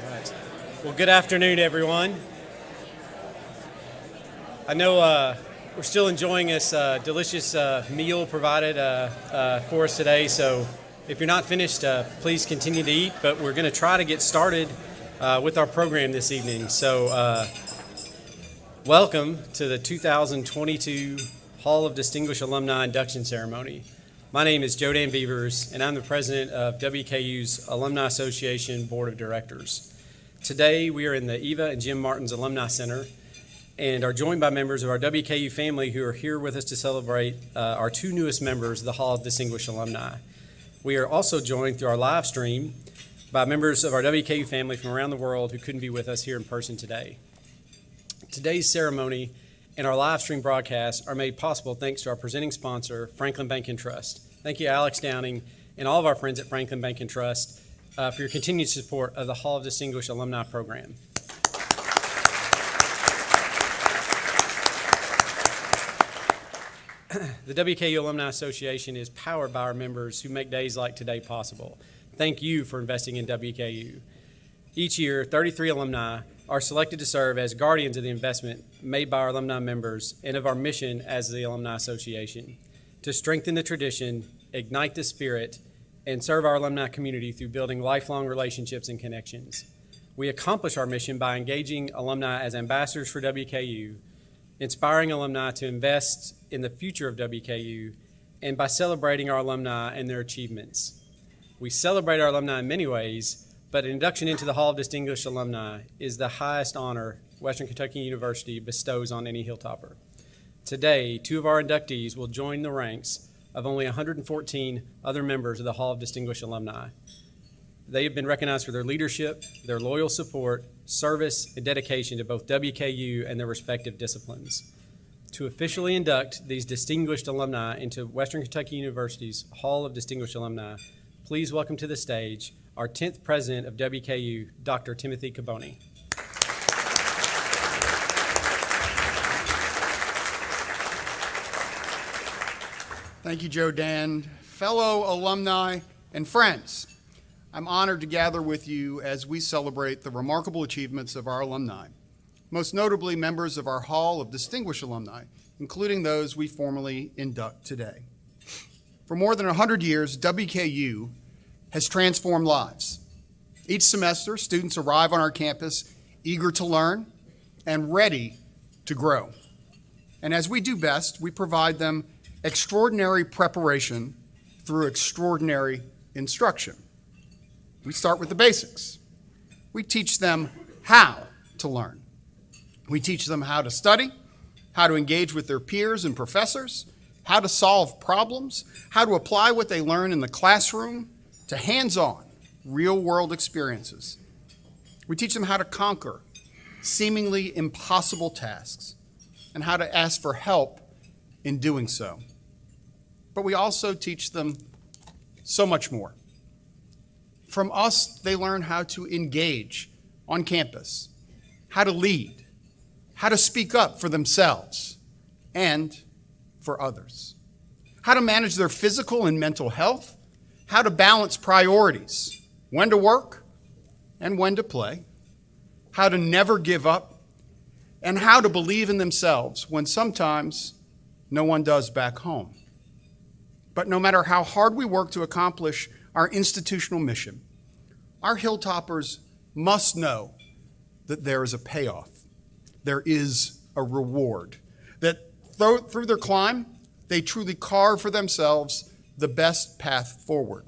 right. Well, good afternoon, everyone. I know we're still enjoying this delicious meal provided for us today, so if you're not finished, please continue to eat, but we're going to try to get started with our program this evening. So welcome to the 2022 Hall of Distinguished Alumni Induction Ceremony. My name is Joe Dan Beavers, and I'm the president of WKU's Alumni Association Board of Directors. Today, we are in the Eva and Jim Martins Alumni Center and are joined by members of our WKU family who are here with us to celebrate our two newest members of the Hall of Distinguished Alumni. We are also joined through our live stream by members of our WKU family from around the world who couldn't be with us here in person today. Today's ceremony and our live stream broadcast are made possible thanks to our presenting sponsor, Franklin Bank and Trust. Thank you, Alex Downing, and all of our friends at Franklin Bank and Trust for your continued support of the Hall of Distinguished Alumni program. The WKU Alumni Association is powered by our members who make days like today possible. Thank you for investing in WKU. Each year, 33 alumni are selected to serve as guardians of the investment made by our alumni members and of our mission as the Alumni Association to strengthen the tradition, ignite the spirit, and serve our alumni community through building lifelong relationships and connections. We accomplish our mission by engaging alumni as ambassadors for WKU, inspiring alumni to invest in the future of WKU, and by celebrating our alumni and their achievements. We celebrate our alumni in many ways, but induction into the Hall of Distinguished Alumni is the highest honor Western Kentucky University bestows on any Hilltopper. Today, two of our inductees will join the ranks of only 114 other members of the Hall of Distinguished Alumni. They have been recognized for their leadership, their loyal support, service, and dedication to both WKU and their respective disciplines. To officially induct these distinguished alumni into Western Kentucky University's Hall of Distinguished Alumni, please welcome to the stage our 10th president of WKU, Dr. Timothy Caboni. Thank you, Joe Dan. Fellow alumni and friends, I'm honored to gather with you as we celebrate the remarkable achievements of our alumni, most notably members of our Hall of Distinguished Alumni, including those we formally induct today. For more than 100 years, WKU has transformed lives. Each semester, students arrive on our campus eager to learn and ready to grow. And as we do best, we provide them extraordinary preparation through extraordinary instruction. We start with the basics. We teach them how to learn. We teach them how to study, how to engage with their peers and professors, how to solve problems, how to apply what they learn in the classroom to hands-on, real-world experiences. We teach them how to conquer seemingly impossible tasks and how to ask for help in doing so. But we also teach them so much more. From us, they learn how to engage on campus, how to lead, how to speak up for themselves and for others, how to manage their physical and mental health, how to balance priorities, when to work and when to play, how to never give up, and how to believe in themselves when sometimes no one does back home. But no matter how hard we work to accomplish our institutional mission, our Hilltoppers must know that there is a payoff, there is a reward, that through their climb, they truly carve for themselves the best path forward.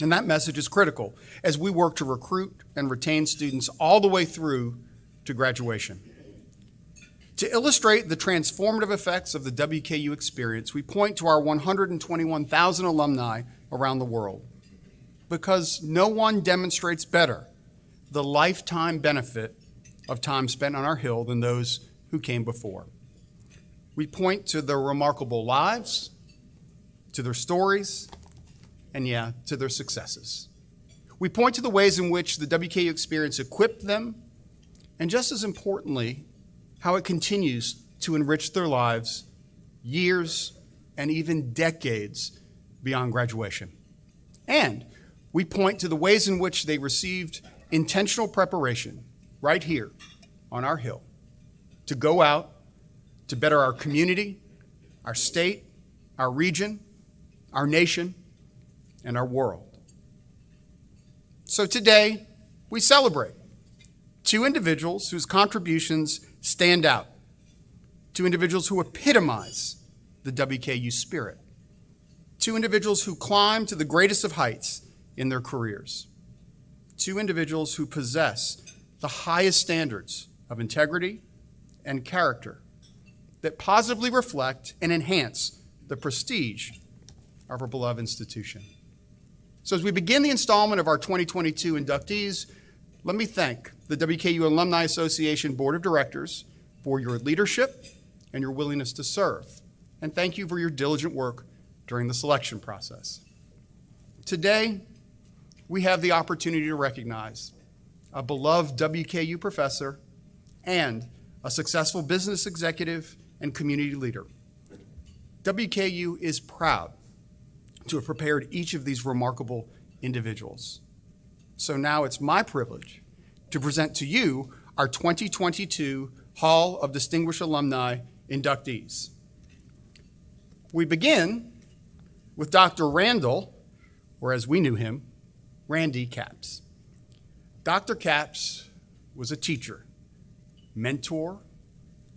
And that message is critical as we work to recruit and retain students all the way through to graduation. To illustrate the transformative effects of the WKU experience, we point to our 121,000 alumni around the world, because no one demonstrates better the lifetime benefit of time spent on our Hill than those who came before. We point to their remarkable lives, to their stories, and to their successes. We point to the ways in which the WKU experience equipped them, and just as importantly, how it continues to enrich their lives years and even decades beyond graduation. And we point to the ways in which they received intentional preparation right here on our Hill to go out to better our community, our state, our region, our nation, and our world. So today, we celebrate two individuals whose contributions stand out, two individuals who epitomize the WKU spirit, two individuals who climb to the greatest of heights in their careers, two individuals who possess the highest standards of integrity and character that positively reflect and enhance the prestige of our beloved institution. So as we begin the installment of our 2022 inductees, let me thank the WKU Alumni Association Board of Directors for your leadership and your willingness to serve. And thank you for your diligent work during the selection process. Today, we have the opportunity to recognize a beloved WKU professor and a successful business executive and community leader. WKU is proud to have prepared each of these remarkable individuals. So now it's my privilege to present to you our 2022 Hall of Distinguished Alumni inductees. We begin with Dr. Randall, or as we knew him, Randy Capps. Dr. Capps was a teacher, mentor,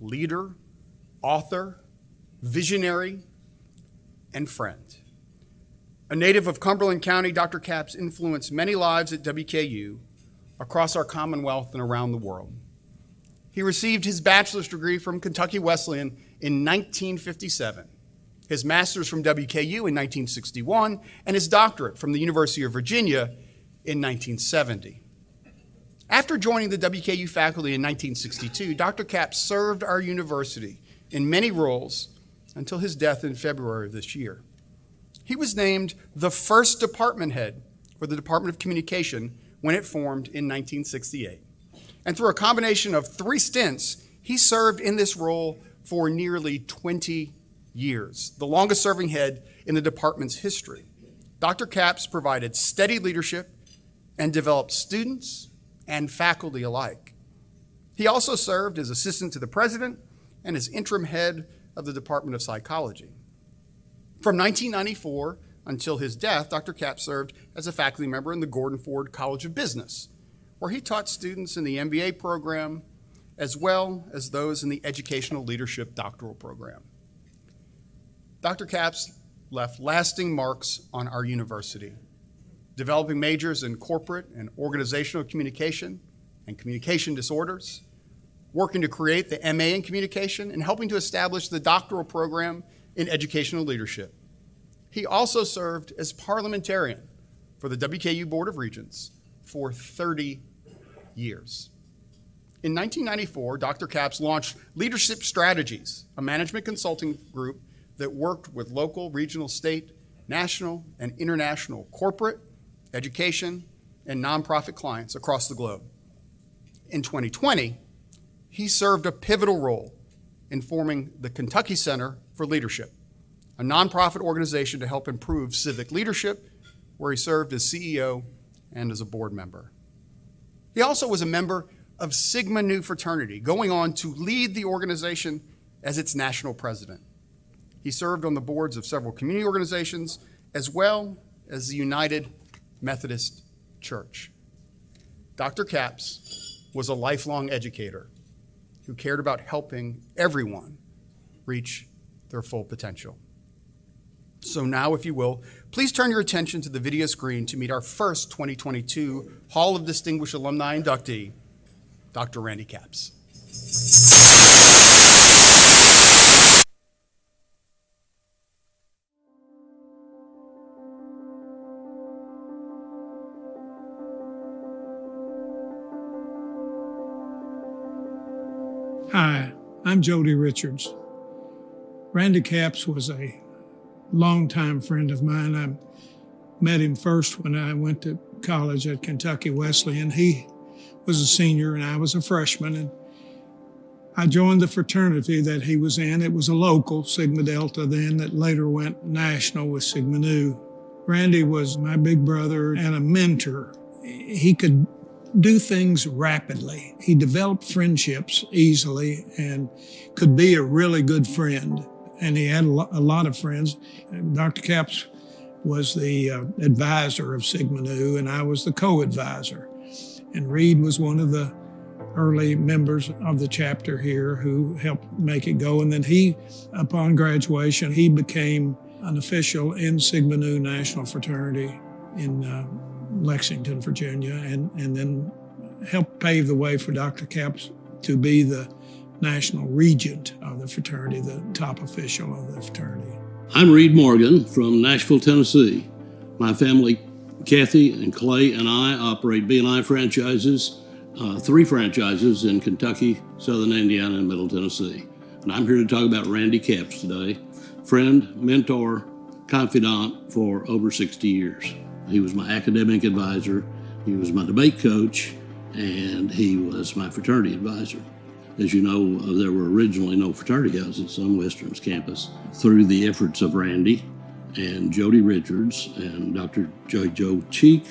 leader, author, visionary, and friend. A native of Cumberland County, Dr. Capps influenced many lives at WKU across our Commonwealth and around the world. He received his bachelor's degree from Kentucky Wesleyan in 1957, his master's from WKU in 1961, and his doctorate from the University of Virginia in 1970. After joining the WKU faculty in 1962, Dr. Capps served our university in many roles until his death in February of this year. He was named the first department head for the Department of Communication when it formed in 1968. And through a combination of 3 stints, he served in this role for nearly 20 years, the longest serving head in the department's history. Dr. Capps provided steady leadership and developed students and faculty alike. He also served as assistant to the president and as interim head of the Department of Psychology. From 1994 until his death, Dr. Capps served as a faculty member in the Gordon Ford College of Business, where he taught students in the MBA program as well as those in the Educational Leadership Doctoral Program. Dr. Capps left lasting marks on our university, developing majors in corporate and organizational communication and communication disorders, working to create the MA in communication, and helping to establish the doctoral program in educational leadership. He also served as parliamentarian for the WKU Board of Regents for 30 years. In 1994, Dr. Capps launched Leadership Strategies, a management consulting group that worked with local, regional, state, national, and international corporate, education, and nonprofit clients across the globe. In 2020, he served a pivotal role in forming the Kentucky Center for Leadership, a nonprofit organization to help improve civic leadership, where he served as CEO and as a board member. He also was a member of Sigma Nu fraternity, going on to lead the organization as its national president. He served on the boards of several community organizations, as well as the United Methodist Church. Dr. Capps was a lifelong educator who cared about helping everyone reach their full potential. So now, if you will, please turn your attention to the video screen to meet our first 2022 Hall of Distinguished Alumni inductee, Dr. Randy Capps. Hi, I'm Jody Richards. Randy Capps was a longtime friend of mine. I met him first when I went to college at Kentucky Wesleyan. He was a senior and I was a freshman, and I joined the fraternity that he was in. It was a local, Sigma Delta then, that later went national with Sigma Nu Randy was my big brother and a mentor. He could do things rapidly. He developed friendships easily and could be a really good friend. And he had a lot of friends. Dr. Capps was the advisor of Sigma Nu, and I was the co-advisor. And Reed was one of the early members of the chapter here who helped make it go. And then he, upon graduation, he became an official in Sigma Nu National Fraternity in Lexington, Virginia, and then helped pave the way for Dr. Capps to be the national regent of the fraternity, the top official of the fraternity. I'm Reed Morgan from Nashville, Tennessee. My family, Kathy and Clay and I, operate B&I franchises, 3 franchises in Kentucky, Southern Indiana, and Middle Tennessee. And I'm here to talk about Randy Capps today, friend, mentor, confidant for over 60 years. He was my academic advisor, he was my debate coach, and he was my fraternity advisor. As you know, there were originally no fraternity houses on Western's campus. Through the efforts of Randy and Jody Richards and Dr. Joe Cheek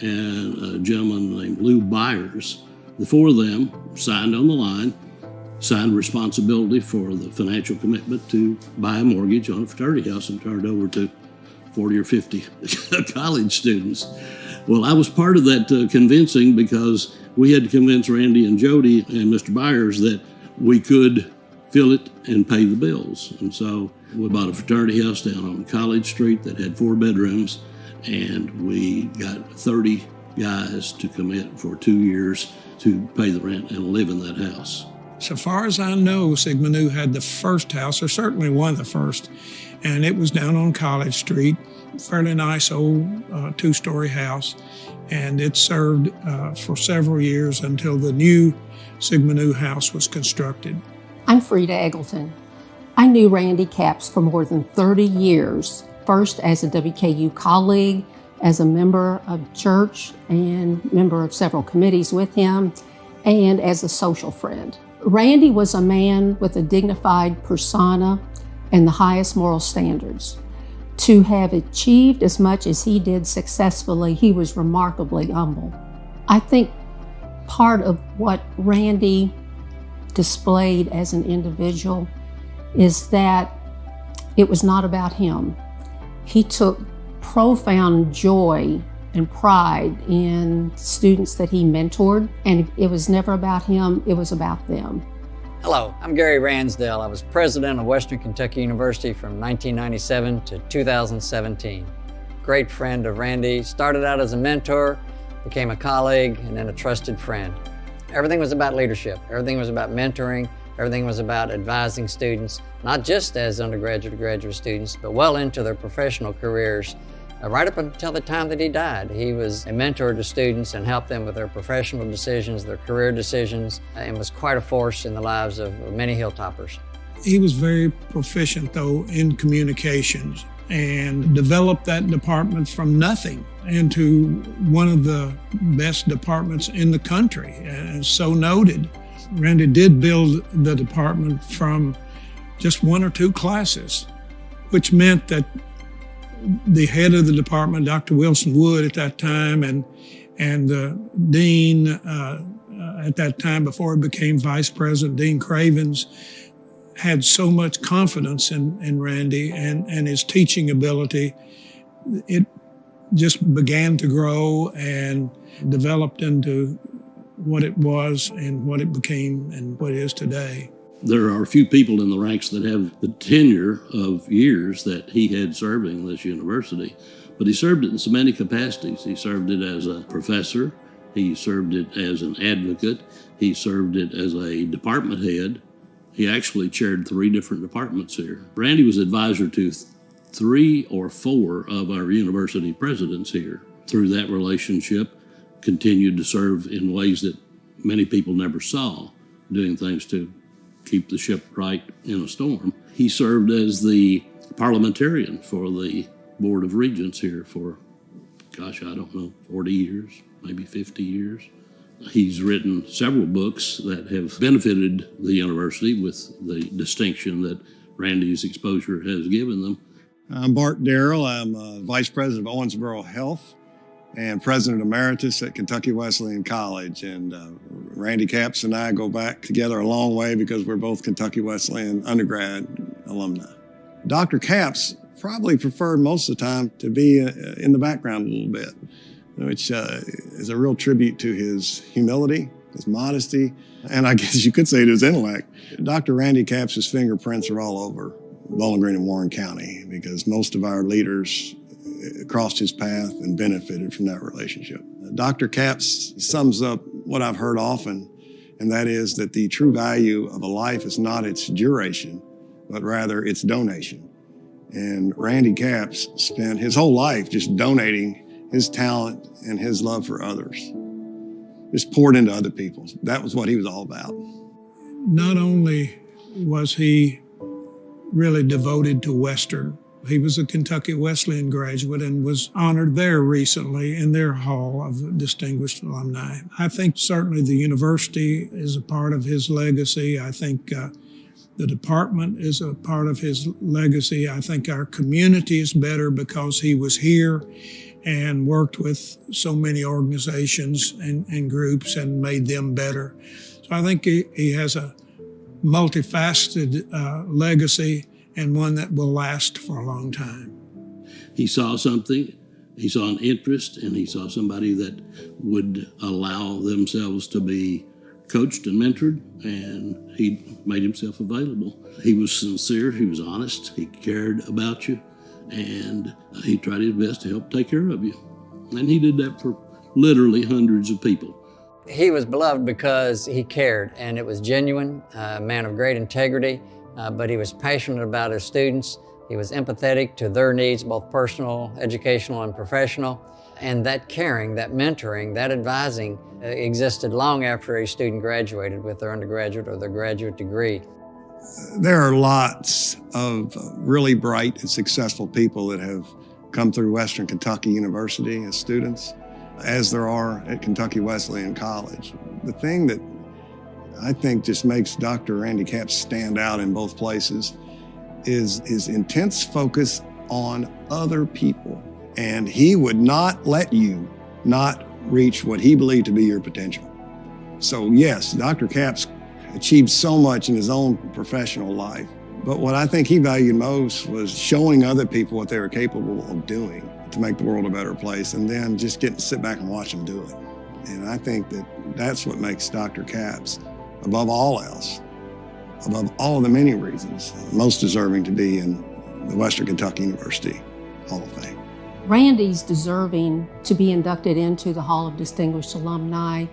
and a gentleman named Lou Byers, the 4 of them signed on the line, signed responsibility for the financial commitment to buy a mortgage on a fraternity house and turn it over to 40 or 50 college students. Well, I was part of that convincing because we had to convince Randy and Jody and Mr. Byers that we could fill it and pay the bills. And so we bought a fraternity house down on College Street that had 4 bedrooms, and we got 30 guys to commit for 2 years to pay the rent and live in that house. So far as I know, Sigma Nu had the first house, or certainly one of the first, and it was down on College Street, fairly nice old 2-story house, and it served for several years until the new Sigma Nu house was constructed. I'm Frida Eggleton. I knew Randy Capps for more than 30 years, first as a WKU colleague, as a member of church and member of several committees with him, and as a social friend. Randy was a man with a dignified persona and the highest moral standards. To have achieved as much as he did successfully, he was remarkably humble. I think part of what Randy displayed as an individual is that it was not about him. He took profound joy and pride in students that he mentored, and it was never about him, it was about them. Hello, I'm Gary Ransdell. I was president of Western Kentucky University from 1997 to 2017. Great friend of Randy, started out as a mentor, became a colleague, and then a trusted friend. Everything was about leadership. Everything was about mentoring. Everything was about advising students, not just as undergraduate or graduate students, but well into their professional careers. Right up until the time that he died, he was a mentor to students and helped them with their professional decisions, their career decisions, and was quite a force in the lives of many Hilltoppers. He was very proficient, though, in communications and developed that department from nothing into one of the best departments in the country, and so noted. Randy did build the department from just 1 or 2 classes, which meant that the head of the department, Dr. Wilson Wood at that time, and the dean at that time, before he became vice president, Dean Cravens, had so much confidence in Randy and his teaching ability. It just began to grow and developed into what it was and what it became and what it is today. There are a few people in the ranks that have the tenure of years that he had serving this university, but he served it in so many capacities. He served it as a professor, he served it as an advocate, he served it as a department head. He actually chaired 3 different departments here. Randy was advisor to 3 or 4 of our university presidents here. Through that relationship, continued to serve in ways that many people never saw, doing things to keep the ship right in a storm. He served as the parliamentarian for the Board of Regents here for, I don't know, 40 years, maybe 50 years. He's written several books that have benefited the university with the distinction that Randy's exposure has given them. I'm Bart Darrell. I'm Vice President of Owensboro Health and President Emeritus at Kentucky Wesleyan College. And Randy Capps and I go back together a long way because we're both Kentucky Wesleyan undergrad alumni. Dr. Capps probably preferred most of the time to be in the background a little bit, which is a real tribute to his humility, his modesty, and I guess you could say to his intellect. Dr. Randy Capps' fingerprints are all over Bowling Green and Warren County because most of our leaders crossed his path and benefited from that relationship. Dr. Capps sums up what I've heard often, and that is that the true value of a life is not its duration, but rather its donation. And Randy Capps spent his whole life just donating his talent and his love for others. Just poured into other people. That was what he was all about. Not only was he really devoted to Western, he was a Kentucky Wesleyan graduate and was honored there recently in their Hall of Distinguished Alumni. I think certainly the university is a part of his legacy. I think the department is a part of his legacy. I think our community is better because he was here and worked with so many organizations and groups and made them better. So I think he has a multifaceted legacy and one that will last for a long time. He saw something, he saw an interest, and he saw somebody that would allow themselves to be coached and mentored, and he made himself available. He was sincere, he was honest, he cared about you, and he tried his best to help take care of you. And he did that for literally hundreds of people. He was beloved because he cared, and it was genuine, a man of great integrity, but he was passionate about his students. He was empathetic to their needs, both personal, educational, and professional. And that caring, that mentoring, that advising existed long after a student graduated with their undergraduate or their graduate degree. There are lots of really bright and successful people that have come through Western Kentucky University as students, as there are at Kentucky Wesleyan College. The thing that I think just makes Dr. Randy Capps stand out in both places is his intense focus on other people. And he would not let you not reach what he believed to be your potential. So yes, Dr. Capps achieved so much in his own professional life, but what I think he valued most was showing other people what they were capable of doing to make the world a better place, and then just getting to sit back and watch them do it. And I think that that's what makes Dr. Capps, above all else, above all of the many reasons, most deserving to be in the Western Kentucky University Hall of Fame. Randy's deserving to be inducted into the Hall of Distinguished Alumni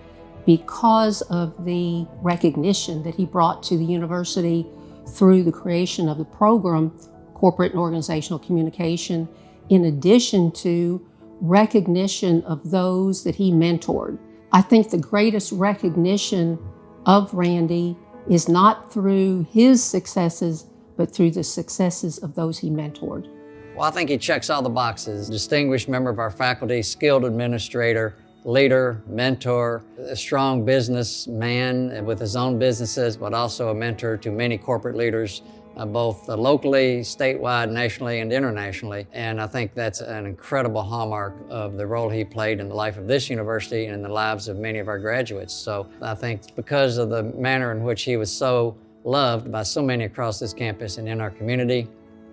because of the recognition that he brought to the university through the creation of the program, Corporate and Organizational Communication, in addition to recognition of those that he mentored. I think the greatest recognition of Randy is not through his successes, but through the successes of those he mentored. Well, I think he checks all the boxes. Distinguished member of our faculty, skilled administrator, leader, mentor, a strong businessman with his own businesses, but also a mentor to many corporate leaders, both locally, statewide, nationally, and internationally. And I think that's an incredible hallmark of the role he played in the life of this university and in the lives of many of our graduates. So I think because of the manner in which he was so loved by so many across this campus and in our community,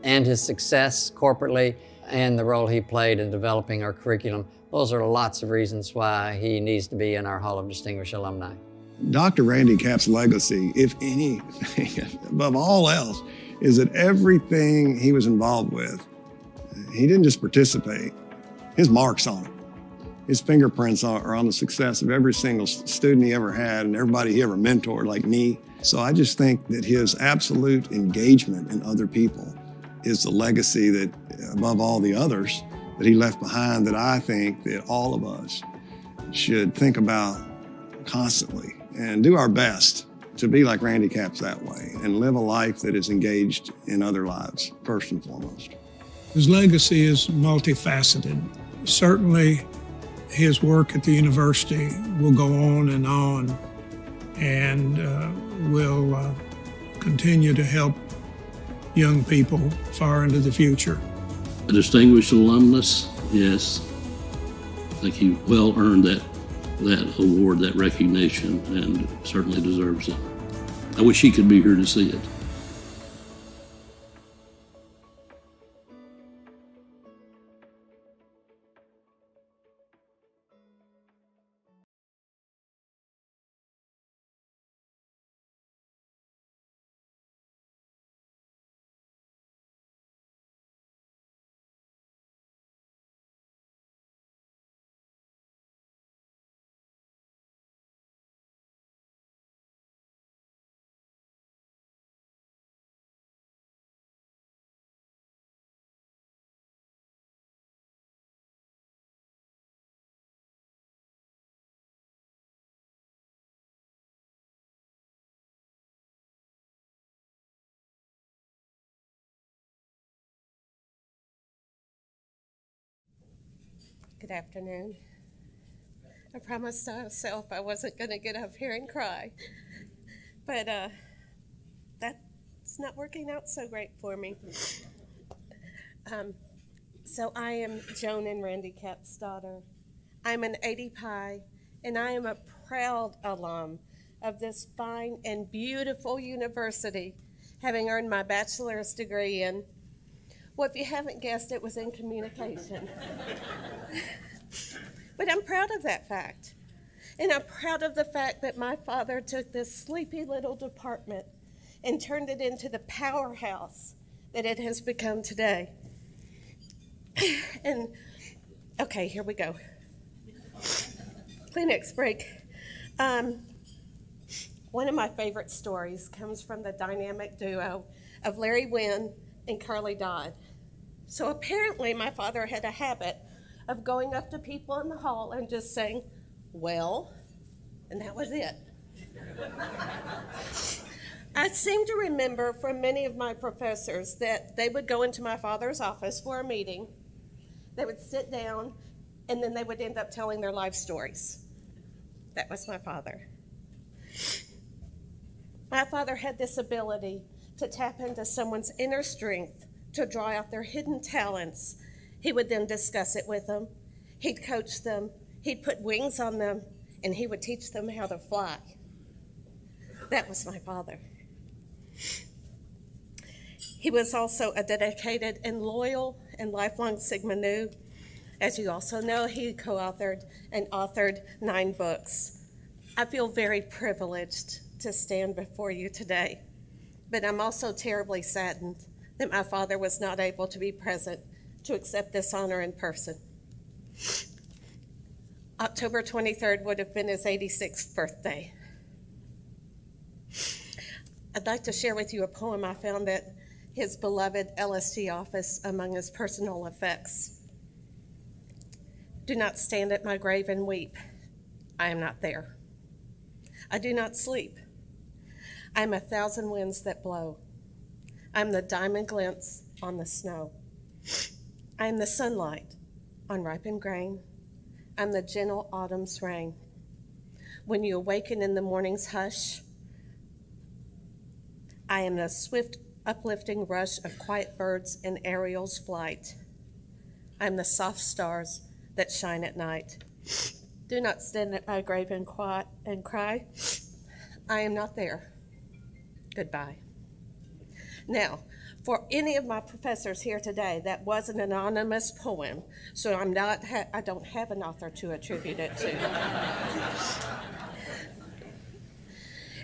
and his success corporately, and the role he played in developing our curriculum, those are lots of reasons why he needs to be in our Hall of Distinguished Alumni. Dr. Randy Capps' legacy, if anything, above all else, is that everything he was involved with, he didn't just participate, his mark's on it. His fingerprints are on the success of every single student he ever had and everybody he ever mentored, like me. So I just think that his absolute engagement in other people is the legacy that, above all the others, that he left behind, that I think that all of us should think about constantly and do our best to be like Randy Capps that way and live a life that is engaged in other lives, first and foremost. His legacy is multifaceted. Certainly, his work at the university will go on and will continue to help young people far into the future. A distinguished alumnus, yes. I think he well earned that award, that recognition, and certainly deserves it. I wish he could be here to see it. Good afternoon. I promised myself I wasn't going to get up here and cry, but that's not working out so great for me. So I am Joan and Randy Capps' daughter. I'm an 80 Pi, and I am a proud alum of this fine and beautiful university, having earned my bachelor's degree in, well, if you haven't guessed, it was in communication. But I'm proud of that fact. And I'm proud of the fact that my father took this sleepy little department and turned it into the powerhouse that it has become today. And, okay, here we go. Kleenex break. One of my favorite stories comes from the dynamic duo of Larry Wynn and Carly Dodd. So apparently my father had a habit of going up to people in the hall and just saying, well, and that was it. I seem to remember from many of my professors that they would go into my father's office for a meeting, they would sit down, and then they would end up telling their life stories. That was my father. My father had this ability to tap into someone's inner strength, to draw out their hidden talents. He would then discuss it with them. He'd coach them. He'd put wings on them, and he would teach them how to fly. That was my father. He was also a dedicated and loyal and lifelong Sigma Nu. As you also know, he co-authored and authored 9 books. I feel very privileged to stand before you today, but I'm also terribly saddened that my father was not able to be present to accept this honor in person. October 23rd would have been his 86th birthday. I'd like to share with you a poem I found at his beloved LSD office among his personal effects. Do not stand at my grave and weep. I am not there. I do not sleep. I am 1,000 winds that blow. I am the diamond glints on the snow. I am the sunlight on ripened grain. I'm the gentle autumn's rain. When you awaken in the morning's hush, I am the swift uplifting rush of quiet birds in Ariel's flight. I am the soft stars that shine at night. Do not stand at my grave and cry. I am not there. Goodbye. Now, for any of my professors here today, that was an anonymous poem, so I don't have an author to attribute it to.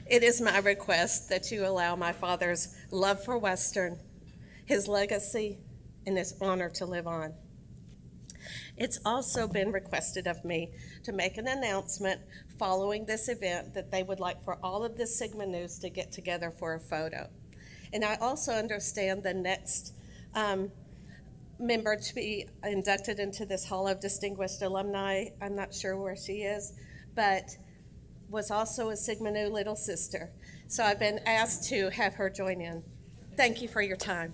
It is my request that you allow my father's love for Western, his legacy, and his honor to live on. It's also been requested of me to make an announcement following this event that they would like for all of the Sigma Nus to get together for a photo. And I also understand the next member to be inducted into this Hall of Distinguished Alumni, I'm not sure where she is, but was also a Sigma Nu little sister. So I've been asked to have her join in. Thank you for your time.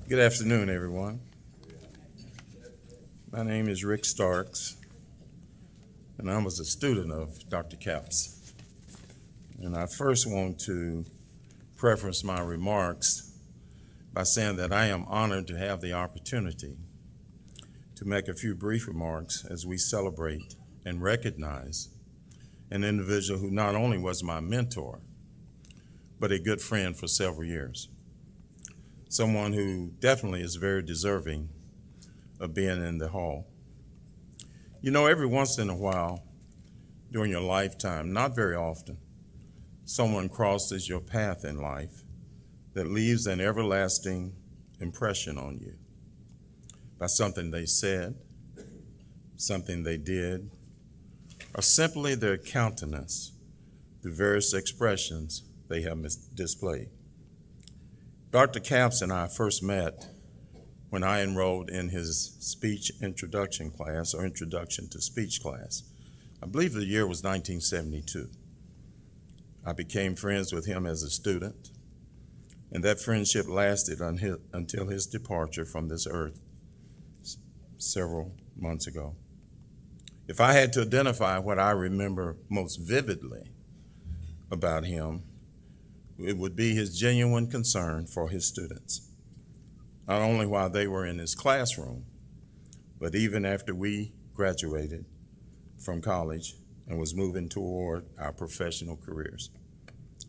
Good afternoon, everyone. My name is Rick Starks, and I was a student of Dr. Capps. And I first want to preface my remarks by saying that I am honored to have the opportunity to make a few brief remarks as we celebrate and recognize an individual who not only was my mentor, but a good friend for several years. Someone who definitely is very deserving of being in the hall. You know, every once in a while during your lifetime, not very often, someone crosses your path in life that leaves an everlasting impression on you by something they said, something they did, or simply their countenance, the various expressions they have displayed. Dr. Capps and I first met when I enrolled in his speech introduction class, or introduction to speech class. I believe the year was 1972. I became friends with him as a student, and that friendship lasted until his departure from this earth several months ago. If I had to identify what I remember most vividly about him, it would be his genuine concern for his students, not only while they were in his classroom, but even after we graduated from college and was moving toward our professional careers.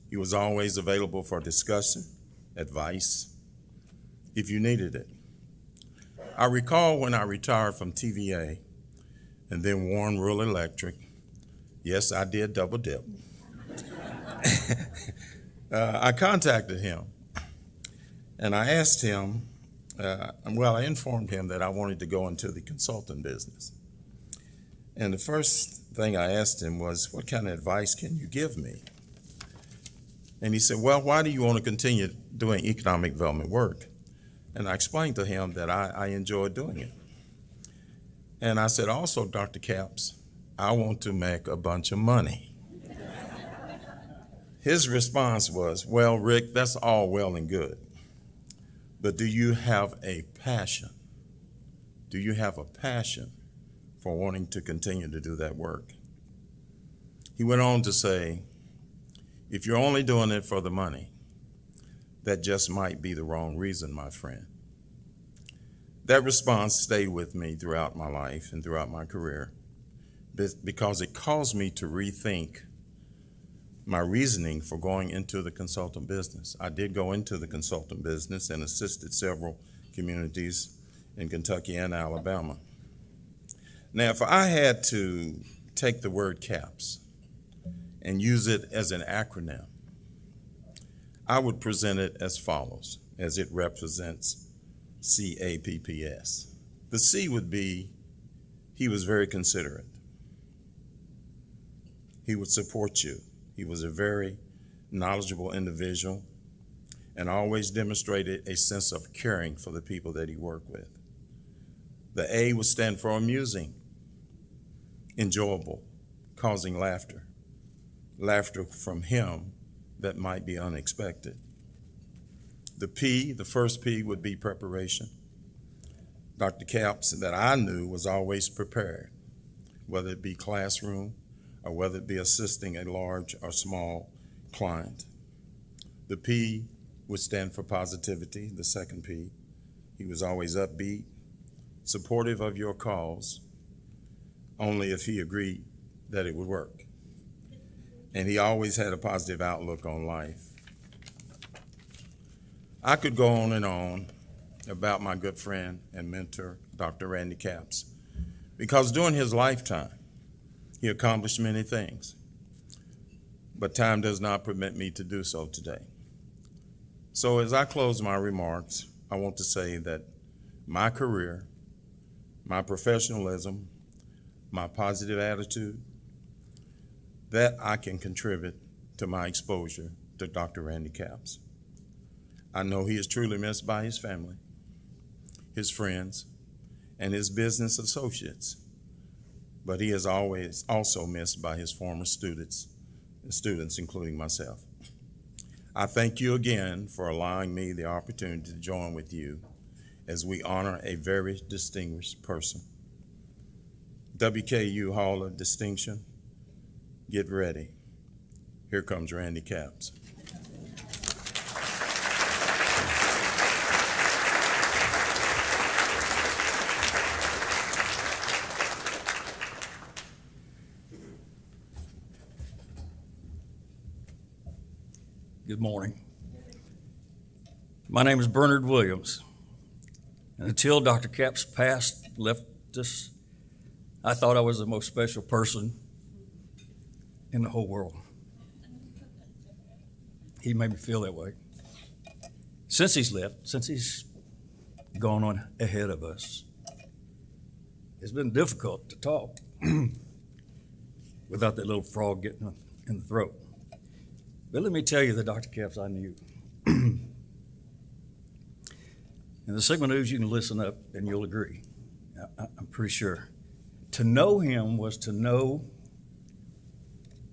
He was always available for discussion, advice, if you needed it. I recall when I retired from TVA and then Warren Rural Electric, yes, I did double dip. I contacted him and I asked him, I informed him that I wanted to go into the consulting business. And the first thing I asked him was, what kind of advice can you give me? And he said, well, why do you want to continue doing economic development work? And I explained to him that I enjoy doing it. And I said, also, Dr. Capps, I want to make a bunch of money. His response was, well, Rick, that's all well and good, but do you have a passion? Do you have a passion for wanting to continue to do that work? He went on to say, if you're only doing it for the money, that just might be the wrong reason, my friend. That response stayed with me throughout my life and throughout my career because it caused me to rethink my reasoning for going into the consultant business. I did go into the consultant business and assisted several communities in Kentucky and Alabama. Now, if I had to take the word CAPS and use it as an acronym, I would present it as follows, as it represents CAPPS. The C would be, he was very considerate. He would support you. He was a very knowledgeable individual and always demonstrated a sense of caring for the people that he worked with. The A would stand for amusing, enjoyable, causing laughter. Laughter from him that might be unexpected. The P, the first P, would be preparation. Dr. Capps, that I knew, was always prepared, whether it be classroom or whether it be assisting a large or small client. The P would stand for positivity, the second P. He was always upbeat, supportive of your cause, only if he agreed that it would work. And he always had a positive outlook on life. I could go on and on about my good friend and mentor, Dr. Randy Capps, because during his lifetime, he accomplished many things, but time does not permit me to do so today. So as I close my remarks, I want to say that my career, my professionalism, my positive attitude, that I can contribute to my exposure to Dr. Randy Capps. I know he is truly missed by his family, his friends, and his business associates, but he is always also missed by his former students, including myself. I thank you again for allowing me the opportunity to join with you as we honor a very distinguished person WKU Hall of Distinction, get ready. Here comes Randy Capps. Good morning. My name is Bernard Williams, and until Dr. Capps left us, I thought I was the most special person in the whole world. He made me feel that way. Since he's left, since he's gone on ahead of us, it's been difficult to talk without that little frog getting in the throat. But let me tell you the Dr. Capps I knew. In the Sigma News, you can listen up and you'll agree. I'm pretty sure. To know him was to know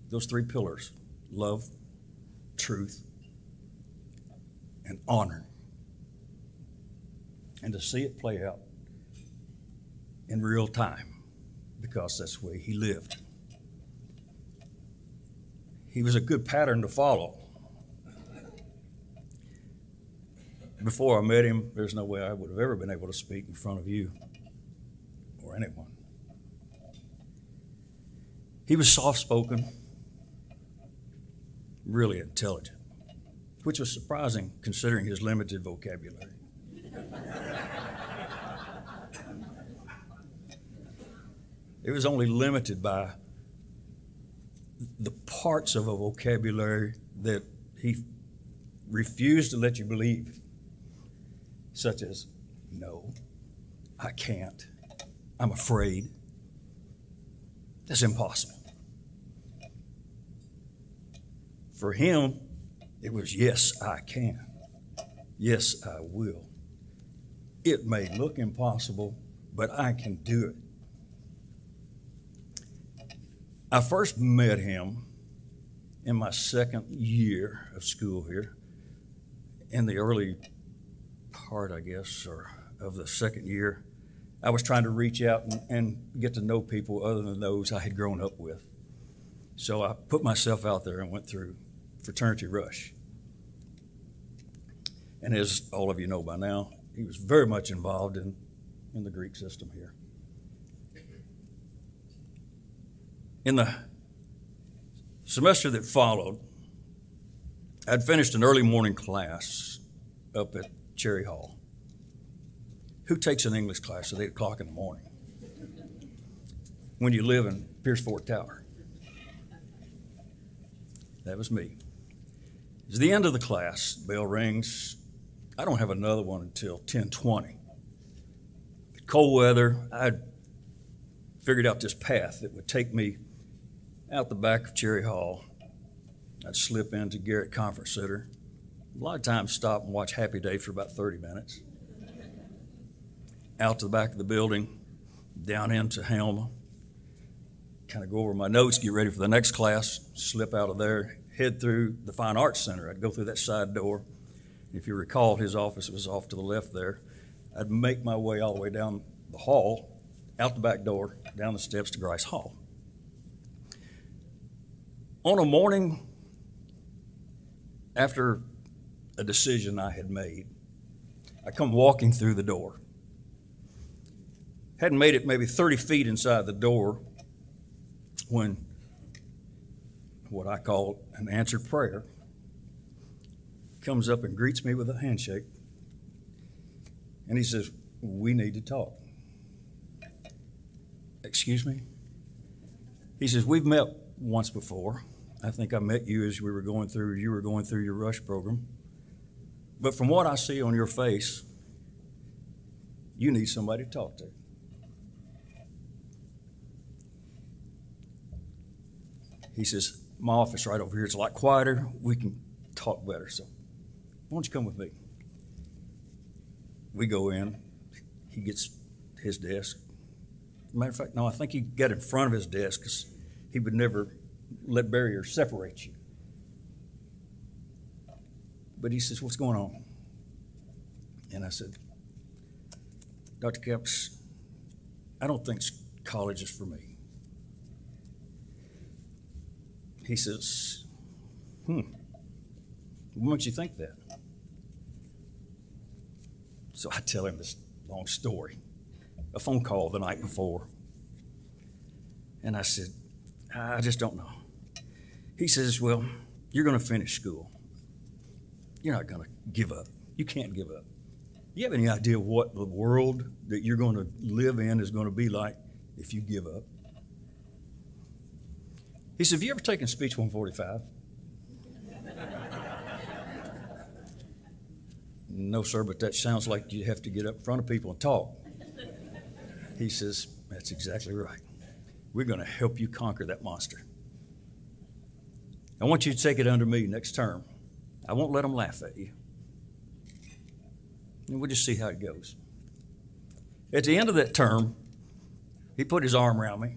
those three pillars: love, truth, and honor. And to see it play out in real time, because that's the way he lived. He was a good pattern to follow. Before I met him, there's no way I would have ever been able to speak in front of you or anyone. He was soft-spoken, really intelligent, which was surprising considering his limited vocabulary. It was only limited by the parts of a vocabulary that he refused to let you believe, such as, no, I can't, I'm afraid. That's impossible. For him, it was, yes, I can. Yes, I will. It may look impossible, but I can do it. I first met him in my second year of school here, in the early part, I guess, or of the second year. I was trying to reach out and get to know people other than those I had grown up with. So I put myself out there and went through fraternity rush. And as all of you know by now, he was very much involved in the Greek system here. In the semester that followed, I'd finished an early morning class up at Cherry Hall. Who takes an English class at 8 o'clock in the morning when you live in Pierce Fort Tower? That was me. It's the end of the class, bell rings. I don't have another one until 10:20. Cold weather, I'd figured out this path that would take me out the back of Cherry Hall. I'd slip into Garrett Conference Center. A lot of times stop and watch Happy Days for about 30 minutes. Out to the back of the building, down into Helma, kind of go over my notes, get ready for the next class, slip out of there, head through the Fine Arts Center. I'd go through that side door. If you recall, his office was off to the left there. I'd make my way all the way down the hall, out the back door, down the steps to Grice Hall. On a morning after a decision I had made, I come walking through the door. Hadn't made it maybe 30 feet inside the door when what I call an answered prayer comes up and greets me with a handshake. And he says, "We need to talk." Excuse me? He says, "We've met once before. I think I met you as you were going through your rush program. But from what I see on your face, you need somebody to talk to." He says, "My office right over here is a lot quieter. We can talk better. So why don't you come with me?" We go in. He gets his desk. Matter of fact, no, I think he got in front of his desk because he would never let barriers separate you. But he says, "What's going on?" And I said, "Dr. Capps, I don't think college is for me. He says, what makes you think that? So I tell him this long story, a phone call the night before. And I said, I just don't know. He says, well, you're going to finish school. You're not going to give up. You can't give up. You have any idea what the world that you're going to live in is going to be like if you give up? He said, have you ever taken Speech 145? No, sir, but that sounds like you have to get up in front of people and talk. He says, that's exactly right. We're going to help you conquer that monster. I want you to take it under me next term. I won't let them laugh at you. And we'll just see how it goes. At the end of that term, he put his arm around me.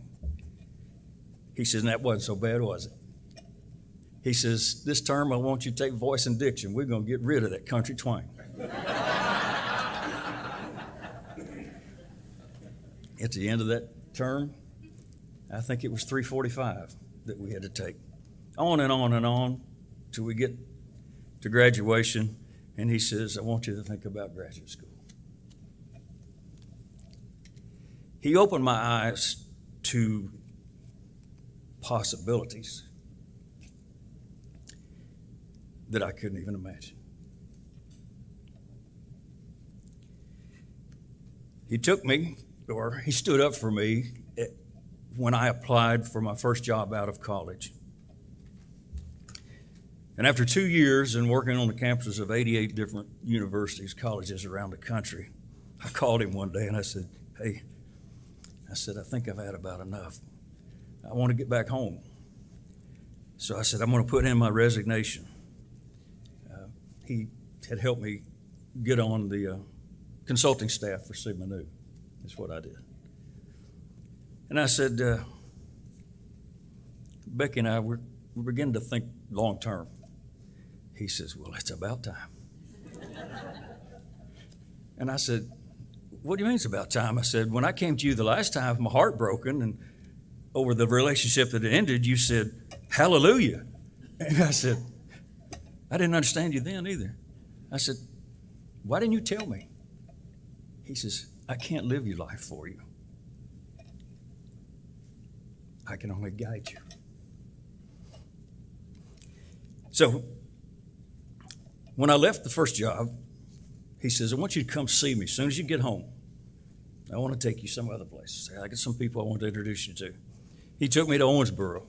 He says, and that wasn't so bad, was it? He says, this term I want you to take voice and diction. We're going to get rid of that country twang. At the end of that term, I think it was 345 that we had to take. On and on and on till we get to graduation. And he says, I want you to think about graduate school. He opened my eyes to possibilities that I couldn't even imagine. He took me, or he stood up for me when I applied for my first job out of college. And after 2 years and working on the campuses of 88 different universities, colleges around the country, I called him one day and I said, hey, I think I've had about enough. I want to get back home. So I said, I'm going to put in my resignation. He had helped me get on the consulting staff for Sigma Nu. That's what I did. And I said, Becky and I, we're beginning to think long term. He says, well, it's about time. And I said, what do you mean it's about time? I said, when I came to you the last time, my heart broken, and over the relationship that ended, you said, hallelujah. And I said, I didn't understand you then either. I said, why didn't you tell me? He says, I can't live your life for you. I can only guide you. So when I left the first job, he says, I want you to come see me as soon as you get home. I want to take you some other place. I got some people I want to introduce you to. He took me to Owensboro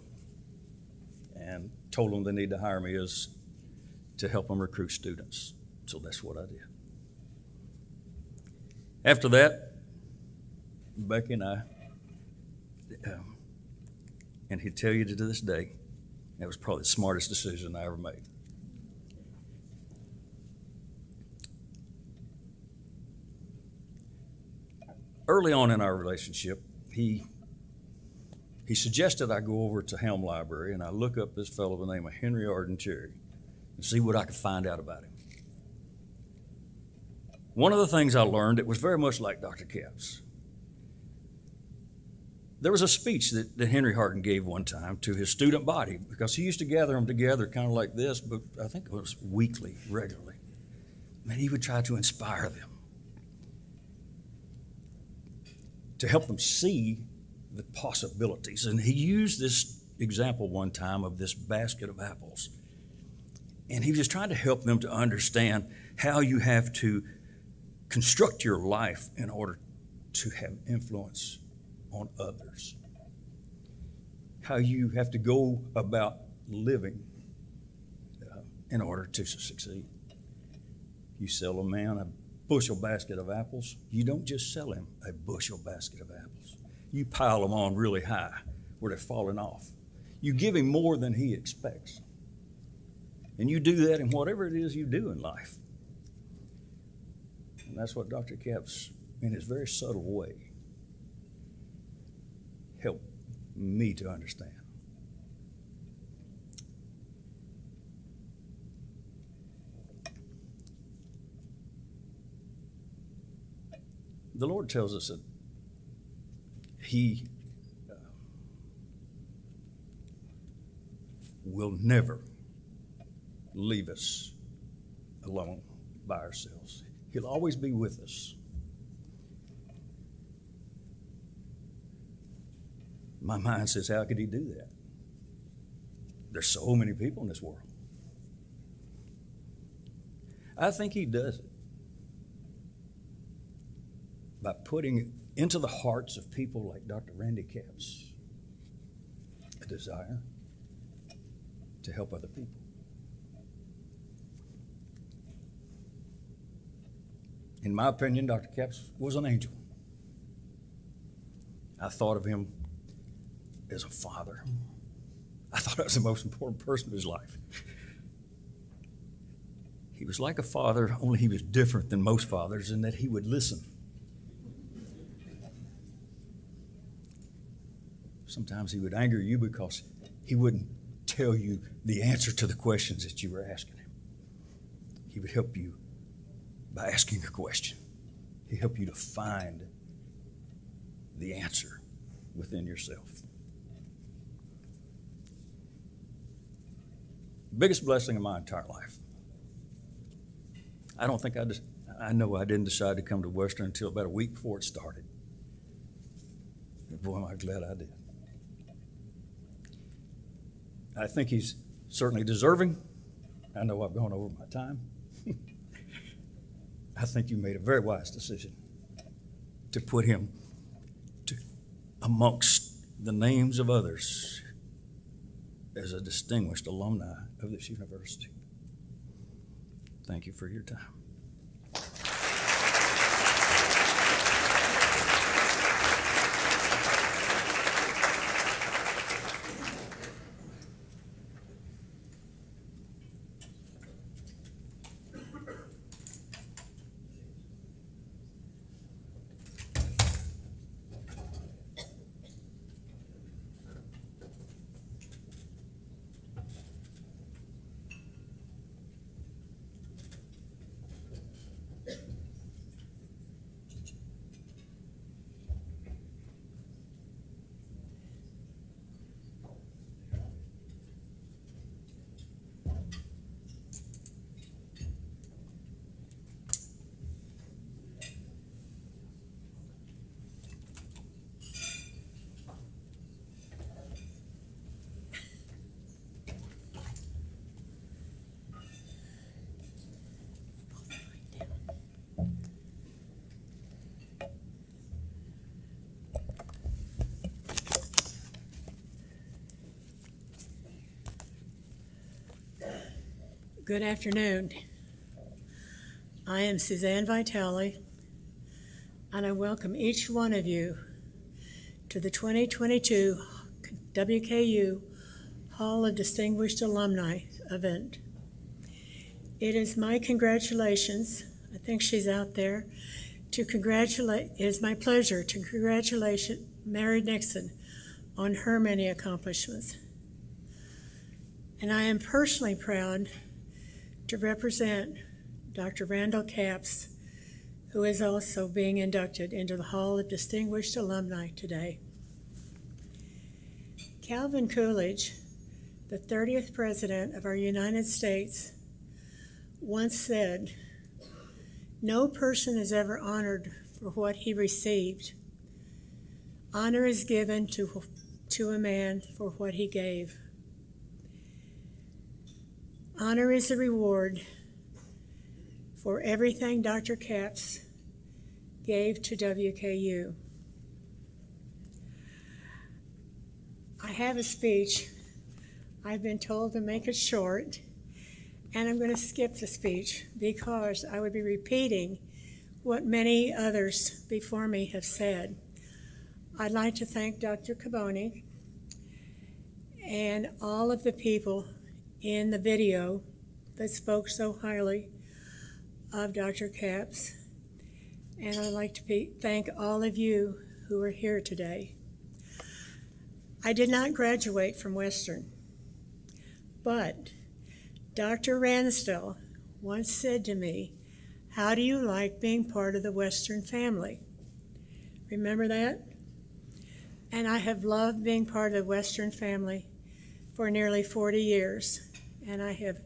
and told them they need to hire me to help them recruit students. So that's what I did. After that, Becky and I, and he'd tell you to this day, that was probably the smartest decision I ever made. Early on in our relationship, he suggested I go over to Helm Library and I look up this fellow by the name of Henry Arden Cherry and see what I could find out about him. One of the things I learned, it was very much like Dr. Capps. There was a speech that Henry Arden gave one time to his student body, because he used to gather them together kind of like this, but I think it was weekly, regularly. And he would try to inspire them, to help them see the possibilities. And he used this example one time of this basket of apples. And he was just trying to help them to understand how you have to construct your life in order to have influence on others. How you have to go about living in order to succeed. You sell a man a bushel basket of apples, you don't just sell him a bushel basket of apples. You pile them on really high where they're falling off. You give him more than he expects. And you do that in whatever it is you do in life. And that's what Dr. Capps, in his very subtle way, helped me to understand. The Lord tells us that he will never leave us alone by ourselves. He'll always be with us. My mind says, how could he do that? There's so many people in this world. I think he does it by putting into the hearts of people like Dr. Randy Capps a desire to help other people. In my opinion, Dr. Capps was an angel. I thought of him as a father. I thought I was the most important person in his life. He was like a father, only he was different than most fathers in that he would listen. Sometimes he would anger you because he wouldn't tell you the answer to the questions that you were asking him. He would help you by asking a question. He'd help you to find the answer within yourself. Biggest blessing of my entire life. I know I didn't decide to come to Western until about a week before it started. But boy, am I glad I did. I think he's certainly deserving. I know I've gone over my time. I think you made a very wise decision to put him amongst the names of others as a distinguished alumni of this university. Thank you for your time. Good afternoon. I am Suzanne Vitale, and I welcome each one of you to the 2022 WKU Hall of Distinguished Alumni event. It is my congratulations, I think she's out there, it is my pleasure to congratulate Mary Nixon on her many accomplishments. And I am personally proud to represent Dr. Randall Capps, who is also being inducted into the Hall of Distinguished Alumni today. Calvin Coolidge, the 30th President of our United States, once said, "No person is ever honored for what he received. Honor is given to a man for what he gave." Honor is the reward for everything Dr. Capps gave to WKU. I have a speech. I've been told to make it short, and I'm going to skip the speech because I would be repeating what many others before me have said. I'd like to thank Dr. Caboni and all of the people in the video that spoke so highly of Dr. Capps. And I'd like to thank all of you who are here today. I did not graduate from Western, but Dr. Ransdell once said to me, "How do you like being part of the Western family?" Remember that? and I have loved being part of the Western family for nearly 40 years, and I have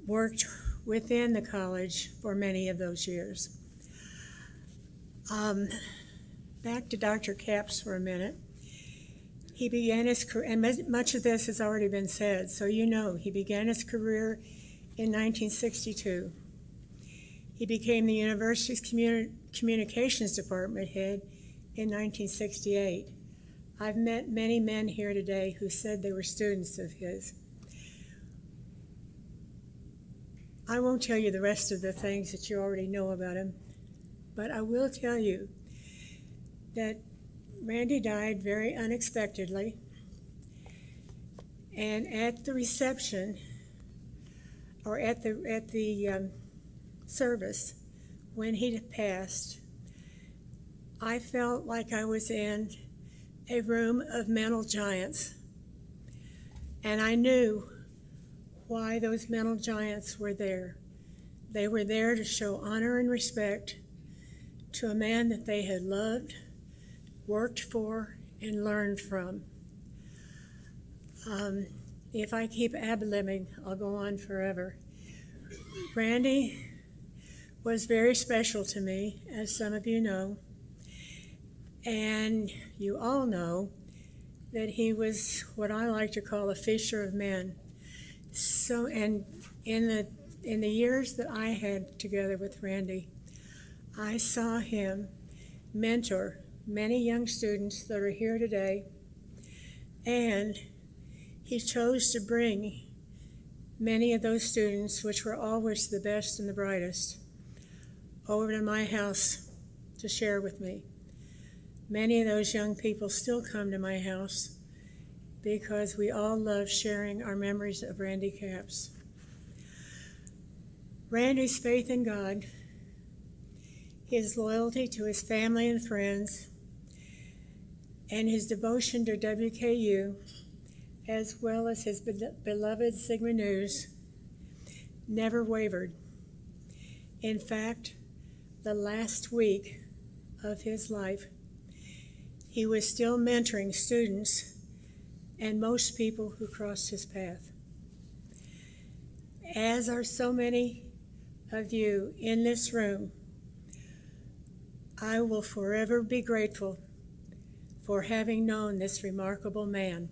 worked within the college for many of those years. Back to Dr. Capps for a minute. He began his career, and much of this has already been said, so you know, he began his career in 1962. He became the university's communications department head in 1968. I've met many men here today who said they were students of his. I won't tell you the rest of the things that you already know about him, but I will tell you that Randy died very unexpectedly, and at the reception, or at the service, when he passed, I felt like I was in a room of mental giants, and I knew why those mental giants were there. They were there to show honor and respect to a man that they had loved, worked for, and learned from. If I keep ad-libbing, I'll go on forever. Randy was very special to me, as some of you know, and you all know that he was what I like to call a fisher of men. So, and in the years that I had together with Randy, I saw him mentor many young students that are here today, and he chose to bring many of those students, which were always the best and the brightest, over to my house to share with me. Many of those young people still come to my house because we all love sharing our memories of Randy Capps. Randy's faith in God, his loyalty to his family and friends, and his devotion to WKU, as well as his beloved Sigma News, never wavered. In fact, the last week of his life, he was still mentoring students and most people who crossed his path. As are so many of you in this room, I will forever be grateful for having known this remarkable man.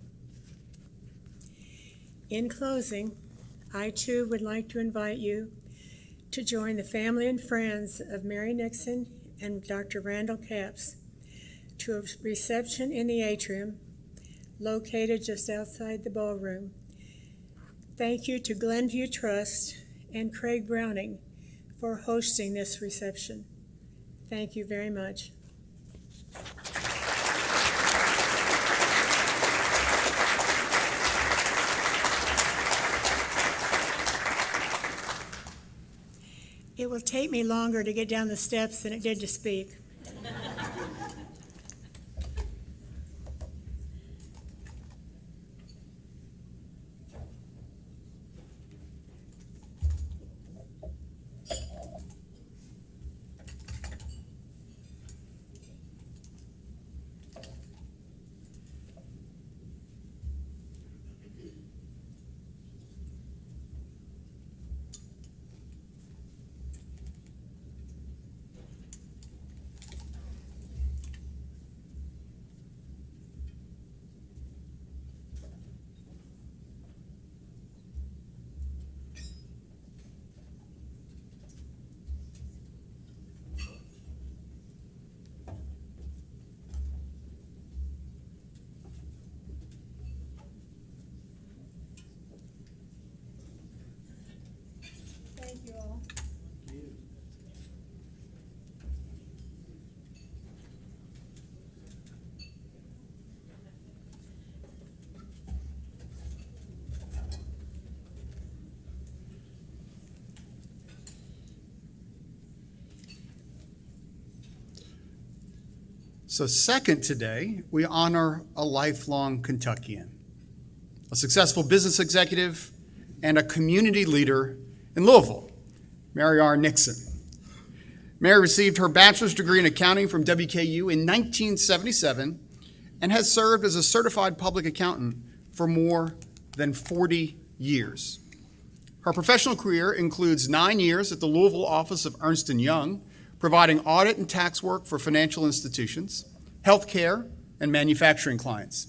In closing, I too would like to invite you to join the family and friends of Mary Nixon and Dr. Randall Capps to a reception in the atrium located just outside the ballroom. Thank you to Glenview Trust and Craig Browning for hosting this reception. Thank you very much. It will take me longer to get down the steps than it did to speak. Thank you all. So second today, we honor a lifelong Kentuckian, a successful business executive, and a community leader in Louisville, Mary R. Nixon. Mary received her bachelor's degree in accounting from WKU in 1977 and has served as a certified public accountant for more than 40 years. Her professional career includes 9 years at the Louisville office of Ernst & Young, providing audit and tax work for financial institutions, healthcare, and manufacturing clients.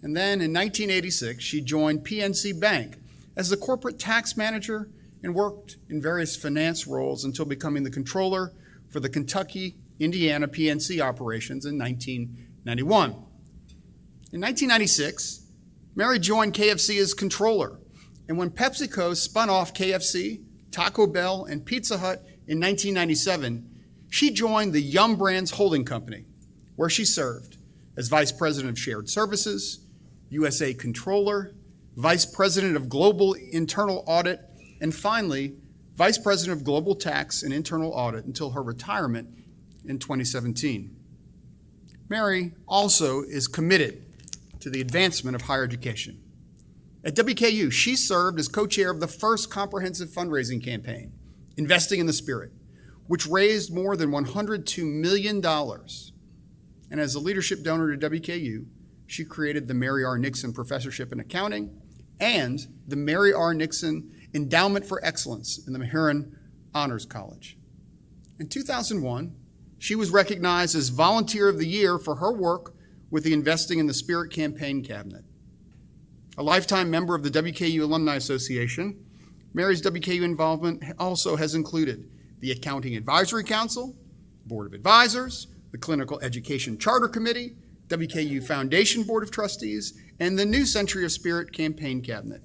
And then in 1986, she joined PNC Bank as the corporate tax manager and worked in various finance roles until becoming the controller for the Kentucky, Indiana PNC operations in 1991. In 1996, Mary joined KFC as controller, and when PepsiCo spun off KFC, Taco Bell, and Pizza Hut in 1997, she joined the Yum Brands Holding Company, where she served as Vice President of Shared Services, USA Controller, Vice President of Global Internal Audit, and finally, Vice President of Global Tax and Internal Audit until her retirement in 2017. Mary also is committed to the advancement of higher education. At WKU, she served as co-chair of the first comprehensive fundraising campaign, Investing in the Spirit, which raised more than $102 million. And as a leadership donor to WKU, she created the Mary R. Nixon Professorship in Accounting and the Mary R. Nixon Endowment for Excellence in the Mehuron Honors College. In 2001, she was recognized as Volunteer of the Year for her work with the Investing in the Spirit campaign cabinet. A lifetime member of the WKU Alumni Association, Mary's WKU involvement also has included the Accounting Advisory Council, Board of Advisors, the Clinical Education Charter Committee, WKU Foundation Board of Trustees, and the New Century of Spirit campaign cabinet.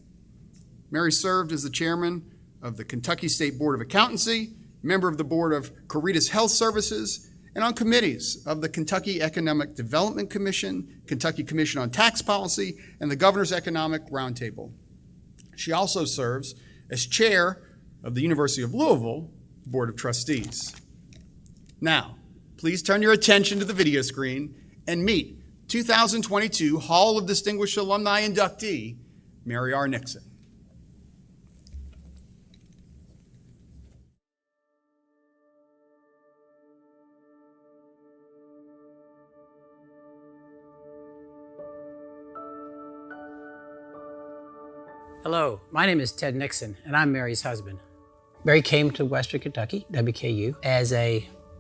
Mary served as the chairman of the Kentucky State Board of Accountancy, member of the board of Caritas Health Services, and on committees of the Kentucky Economic Development Commission, Kentucky Commission on Tax Policy, and the Governor's Economic Roundtable. She also serves as chair of the University of Louisville Board of Trustees. Now, please turn your attention to the video screen and meet 2022 Hall of Distinguished Alumni inductee, Mary R. Nixon. Hello, my name is Ted Nixon, and I'm Mary's husband. Mary came to Western Kentucky, WKU, as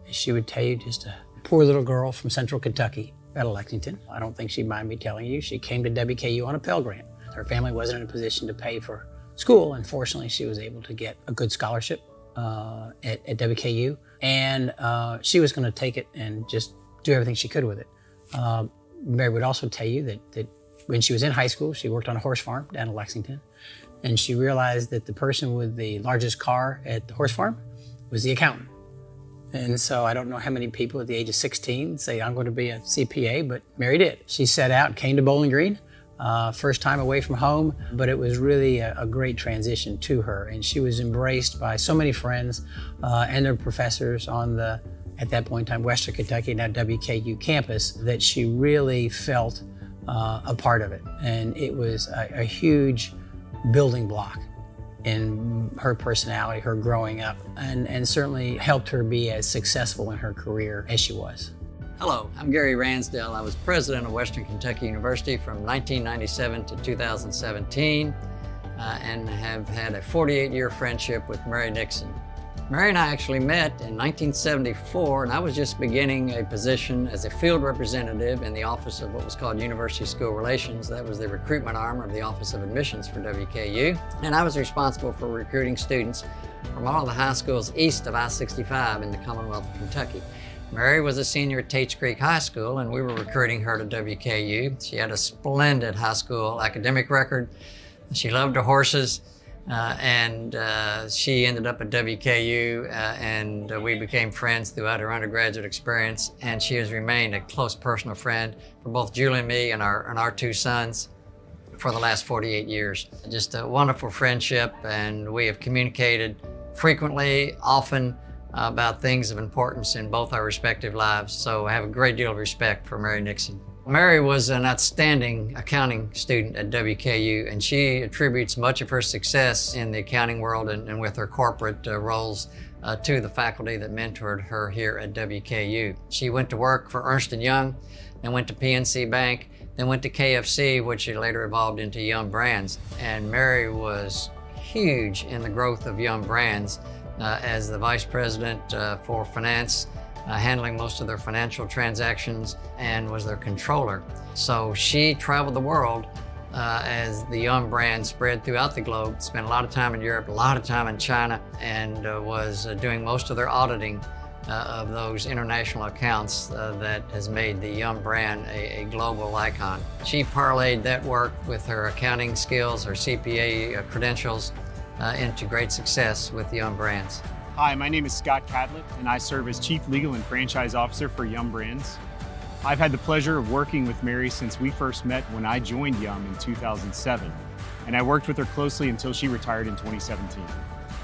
she would tell you, just a poor little girl from central Kentucky out of Lexington. I don't think she'd mind me telling you, she came to WKU on a Pell Grant. Her family wasn't in a position to pay for school, and fortunately she was able to get a good scholarship at WKU, and she was going to take it and just do everything she could with it. Mary would also tell you that when she was in high school, she worked on a horse farm down in Lexington, and she realized that the person with the largest car at the horse farm was the accountant. And so I don't know how many people at the age of 16 say, I'm going to be a CPA, but Mary did. She set out and came to Bowling Green, first time away from home, but it was really a great transition to her. And she was embraced by so many friends and their professors on the, at that point in time, Western Kentucky, now WKU campus, that she really felt a part of it. And it was a huge building block in her personality, her growing up, and certainly helped her be as successful in her career as she was. Hello, I'm Gary Ransdell. I was president of Western Kentucky University from 1997 to 2017 and have had a 48-year friendship with Mary Nixon. Mary and I actually met in 1974, and I was just beginning a position as a field representative in the office of what was called University School Relations. That was the recruitment arm of the Office of Admissions for WKU. And I was responsible for recruiting students from all the high schools east of I-65 in the Commonwealth of Kentucky. Mary was a senior at Tates Creek High School, and we were recruiting her to WKU. She had a splendid high school academic record. She loved her horses. She ended up at WKU and we became friends throughout her undergraduate experience, and she has remained a close personal friend for both Julie and me and our two sons for the last 48 years. Just a wonderful friendship, and we have communicated frequently, often, about things of importance in both our respective lives. So I have a great deal of respect for Mary Nixon. Mary was an outstanding accounting student at WKU, and she attributes much of her success in the accounting world and with her corporate roles to the faculty that mentored her here at WKU. She went to work for Ernst & Young then went to PNC Bank, then went to KFC, which she later evolved into Yum Brands. And Mary was huge in the growth of Yum Brands as the vice president for finance, handling most of their financial transactions, and was their controller. So she traveled the world as the Yum brand spread throughout the globe, spent a lot of time in Europe, a lot of time in China, and was doing most of their auditing of those international accounts that has made the Yum brand a global icon. She parlayed that work with her accounting skills, her CPA credentials, into great success with Yum Brands. Hi, my name is Scott Catlett, and I serve as Chief Legal and Franchise Officer for Yum Brands. I've had the pleasure of working with Mary since we first met when I joined Yum in 2007, and I worked with her closely until she retired in 2017.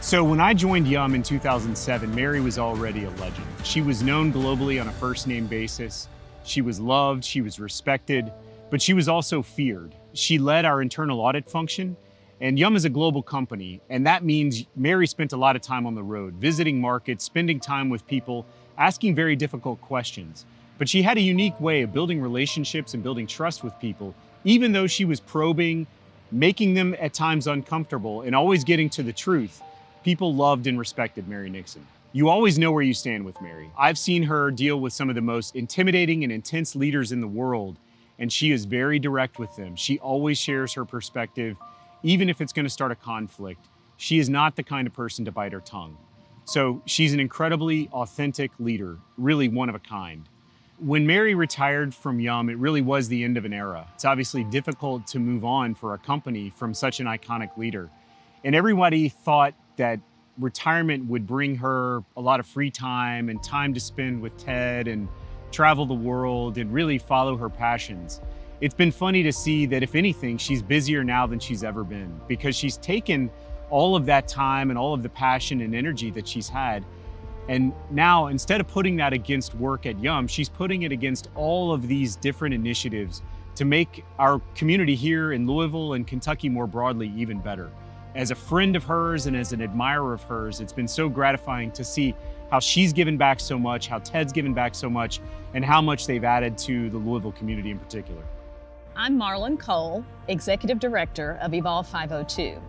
So when I joined Yum in 2007, Mary was already a legend. She was known globally on a first-name basis. She was loved, she was respected, but she was also feared. She led our internal audit function, and Yum is a global company, and that means Mary spent a lot of time on the road, visiting markets, spending time with people, asking very difficult questions. But she had a unique way of building relationships and building trust with people, even though she was probing, making them at times uncomfortable, and always getting to the truth. People loved and respected Mary Nixon. You always know where you stand with Mary. I've seen her deal with some of the most intimidating and intense leaders in the world, and she is very direct with them. She always shares her perspective, even if it's going to start a conflict. She is not the kind of person to bite her tongue. So she's an incredibly authentic leader, really one of a kind. When Mary retired from Yum, it really was the end of an era. It's obviously difficult to move on for a company from such an iconic leader. And everybody thought that retirement would bring her a lot of free time and time to spend with Ted and travel the world and really follow her passions. It's been funny to see that, if anything, she's busier now than she's ever been, because she's taken all of that time and all of the passion and energy that she's had, and now, instead of putting that against work at Yum, she's putting it against all of these different initiatives to make our community here in Louisville and Kentucky more broadly even better. As a friend of hers and as an admirer of hers, it's been so gratifying to see how she's given back so much, how Ted's given back so much, and how much they've added to the Louisville community in particular. I'm Marlon Cole, Executive Director of Evolve 502.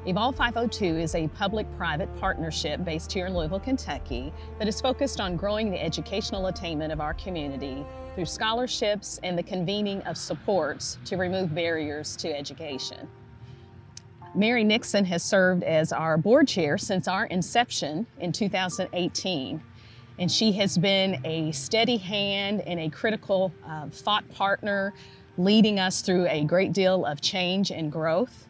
Evolve 502 is a public-private partnership based here in Louisville, Kentucky, that is focused on growing the educational attainment of our community through scholarships and the convening of supports to remove barriers to education. Mary Nixon has served as our board chair since our inception in 2018, and she has been a steady hand and a critical thought partner, leading us through a great deal of change and growth.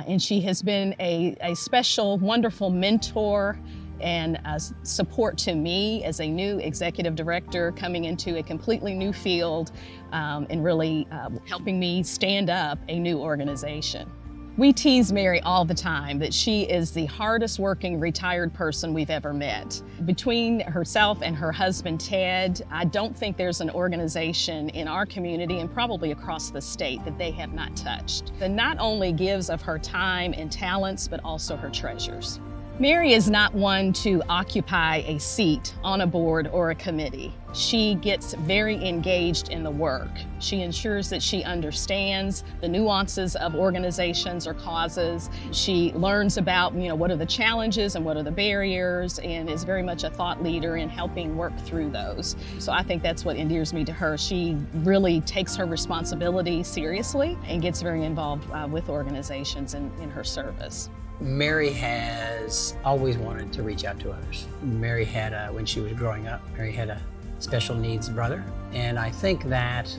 And she has been a special, wonderful mentor and support to me as a new executive director coming into a completely new field and really helping me stand up a new organization. We tease Mary all the time that she is the hardest working retired person we've ever met. Between herself and her husband, Ted, I don't think there's an organization in our community and probably across the state that they have not touched. That not only gives of her time and talents, but also her treasures. Mary is not one to occupy a seat on a board or a committee. She gets very engaged in the work. She ensures that she understands the nuances of organizations or causes. She learns about, what are the challenges and what are the barriers, and is very much a thought leader in helping work through those. So I think that's what endears me to her. She really takes her responsibility seriously and gets very involved with organizations in her service. Mary has always wanted to reach out to others. Mary had, when she was growing up, Mary had a special needs brother, and I think that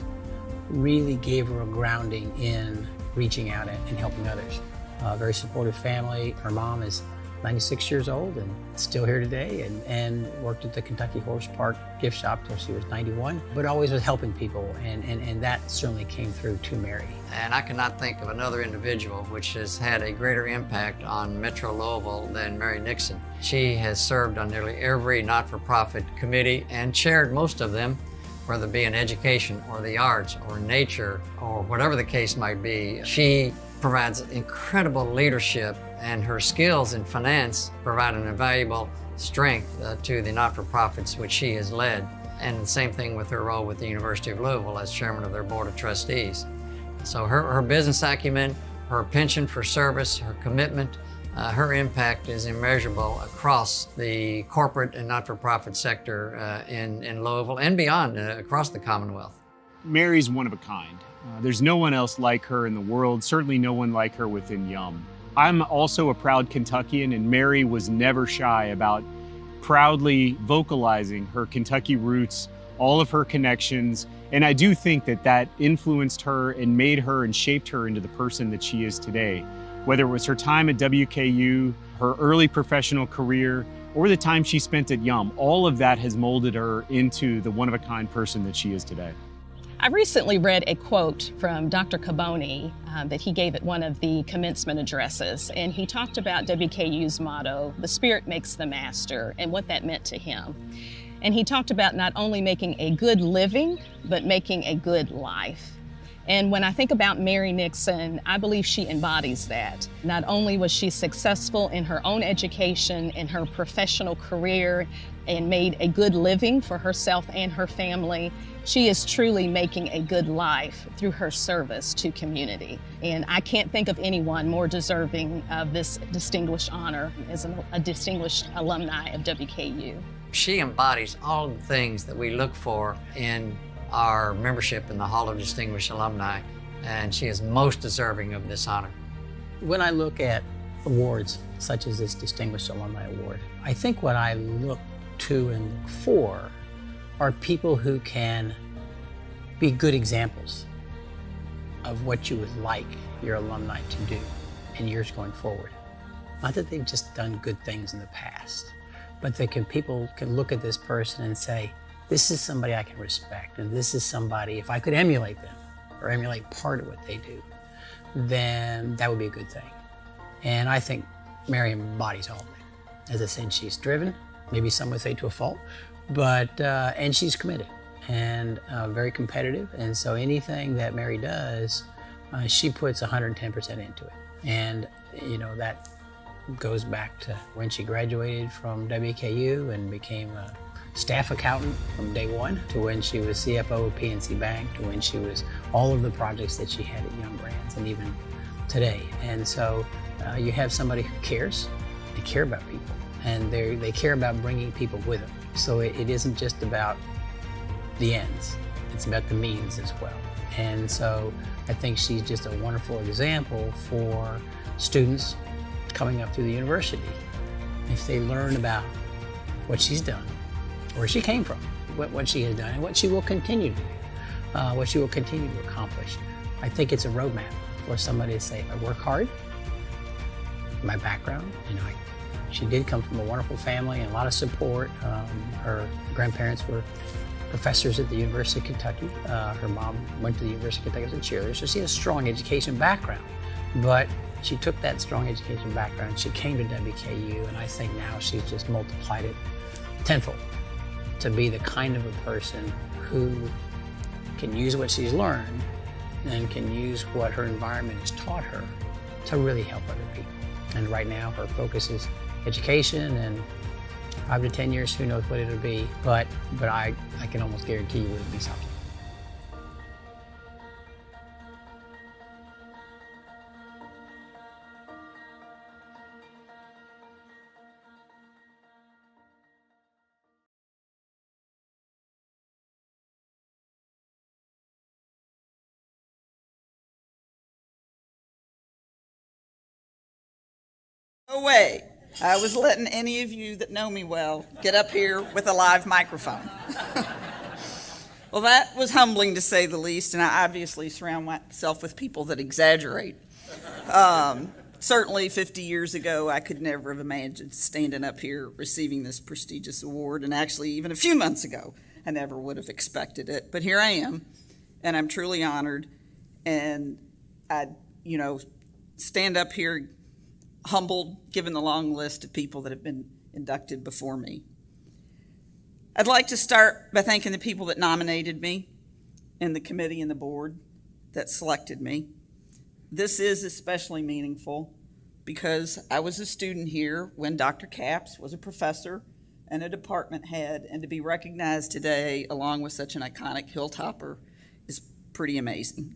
really gave her a grounding in reaching out and helping others. A very supportive family. Her mom is 96 years old and still here today, and worked at the Kentucky Horse Park gift shop till she was 91, but always was helping people, and that certainly came through to Mary. And I cannot think of another individual which has had a greater impact on Metro Louisville than Mary Nixon. She has served on nearly every not-for-profit committee and chaired most of them, whether it be in education or the arts or nature or whatever the case might be. She provides incredible leadership, and her skills in finance provide an invaluable strength to the not-for-profits which she has led. And the same thing with her role with the University of Louisville as chairman of their board of trustees. So her business acumen, her penchant for service, her commitment, her impact is immeasurable across the corporate and not-for-profit sector in Louisville and beyond, across the Commonwealth. Mary's one of a kind. There's no one else like her in the world, certainly no one like her within Yum. I'm also a proud Kentuckian, and Mary was never shy about proudly vocalizing her Kentucky roots, all of her connections, and I do think that that influenced her and made her and shaped her into the person that she is today. Whether it was her time at WKU, her early professional career, or the time she spent at Yum, all of that has molded her into the one-of-a-kind person that she is today. I recently read a quote from Dr. Caboni that he gave at one of the commencement addresses, and he talked about WKU's motto, "The Spirit makes the master," and what that meant to him. And he talked about not only making a good living, but making a good life. And when I think about Mary Nixon, I believe she embodies that. Not only was she successful in her own education, in her professional career, and made a good living for herself and her family, she is truly making a good life through her service to community. And I can't think of anyone more deserving of this distinguished honor as a distinguished alumni of WKU. She embodies all of the things that we look for in our membership in the Hall of Distinguished Alumni, and she is most deserving of this honor. When I look at awards such as this Distinguished Alumni Award, I think what I look to and look for are people who can be good examples of what you would like your alumni to do in years going forward. Not that they've just done good things in the past, but people can look at this person and say, this is somebody I can respect, and this is somebody, if I could emulate them or emulate part of what they do, then that would be a good thing. And I think Mary embodies all of it. As I said, she's driven, maybe some would say to a fault, but and she's committed and very competitive. And so anything that Mary does, she puts 110% into it. And that goes back to when she graduated from WKU and became a staff accountant from day one, to when she was CFO of PNC Bank, to when she was all of the projects that she had at Yum Brands, and even today. And so you have somebody who cares, they care about people, and they care about bringing people with them. So it isn't just about the ends, it's about the means as well. And so I think she's just a wonderful example for students coming up through the university. If they learn about what she's done, where she came from, what she has done, and what she will continue to do, what she will continue to accomplish, I think it's a roadmap for somebody to say, if I work hard, my background, she did come from a wonderful family and a lot of support. Her grandparents were professors at the University of Kentucky. Her mom went to the University of Kentucky as a cheerleader, so she has a strong education background. But she took that strong education background, she came to WKU, and I think now she's just multiplied it tenfold to be the kind of a person who can use what she's learned and can use what her environment has taught her to really help other people. And right now her focus is education, and 5 to 10 years, who knows what it'll be, but I can almost guarantee you it'll be something. No way I was letting any of you that know me well get up here with a live microphone. Well, that was humbling to say the least, and I obviously surround myself with people that exaggerate. Certainly 50 years ago, I could never have imagined standing up here receiving this prestigious award, and actually even a few months ago, I never would have expected it. But here I am, and I'm truly honored, and I, stand up here humbled, given the long list of people that have been inducted before me. I'd like to start by thanking the people that nominated me, and the committee and the board that selected me. This is especially meaningful because I was a student here when Dr. Capps was a professor and a department head, and to be recognized today along with such an iconic hilltopper is pretty amazing.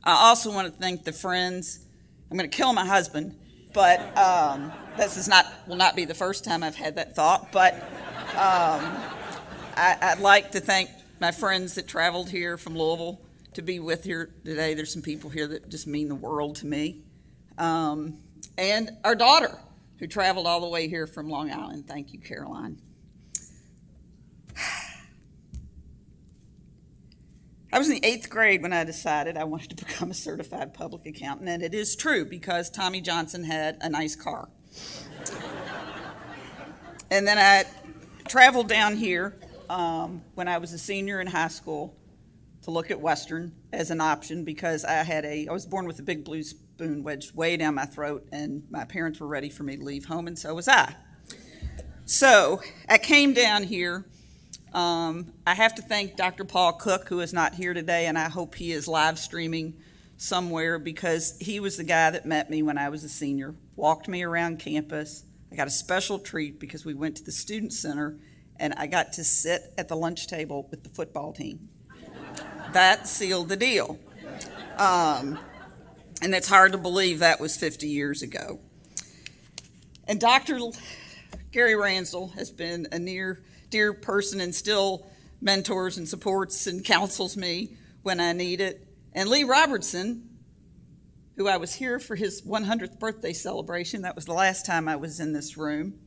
I also want to thank the friends. I'm going to kill my husband, but will not be the first time I've had that thought, but I'd like to thank my friends that traveled here from Louisville to be with here today. There's some people here that just mean the world to me. And our daughter, who traveled all the way here from Long Island. Thank you, Caroline. I was in the 8th grade when I decided I wanted to become a certified public accountant, and it is true because Tommy Johnson had a nice car. And then I traveled down here when I was a senior in high school to look at Western as an option because I was born with a big blue spoon wedged way down my throat, and my parents were ready for me to leave home, and so was I. So I came down here. I have to thank Dr. Paul Cook, who is not here today, and I hope he is live streaming somewhere because he was the guy that met me when I was a senior, walked me around campus. I got a special treat because we went to the Student Center, and I got to sit at the lunch table with the football team. That sealed the deal. And it's hard to believe that was 50 years ago. And Dr. Gary Ransdell has been a dear person and still mentors and supports and counsels me when I need it. And Lee Robertson, who I was here for his 100th birthday celebration. That was the last time I was in this room.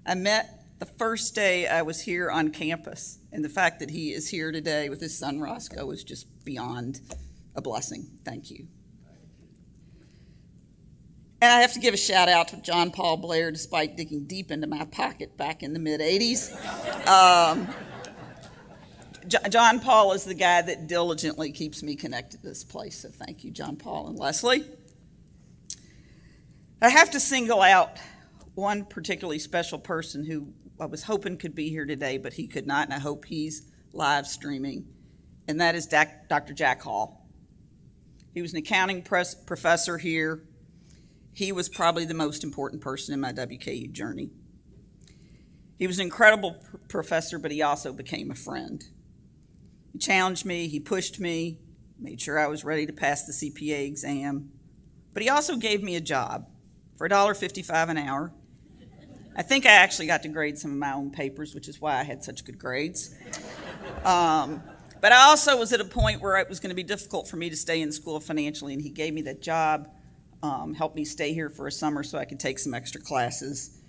I met the first day I was here on campus, and the fact that he is here today with his son Roscoe is just beyond a blessing. Thank you. And I have to give a shout out to John Paul Blair, despite digging deep into my pocket back in the mid-'80s. John Paul is the guy that diligently keeps me connected to this place, so thank you, John Paul and Leslie. I have to single out one particularly special person who I was hoping could be here today, but he could not, and I hope he's live streaming, and that is Dr. Jack Hall. He was an accounting professor here. He was probably the most important person in my WKU journey. He was an incredible professor, but he also became a friend. He challenged me, he pushed me, made sure I was ready to pass the CPA exam, but he also gave me a job for $1.55 an hour. I think I actually got to grade some of my own papers, which is why I had such good grades. But I also was at a point where it was going to be difficult for me to stay in school financially, and he gave me that job, helped me stay here for a summer so I could take some extra classes.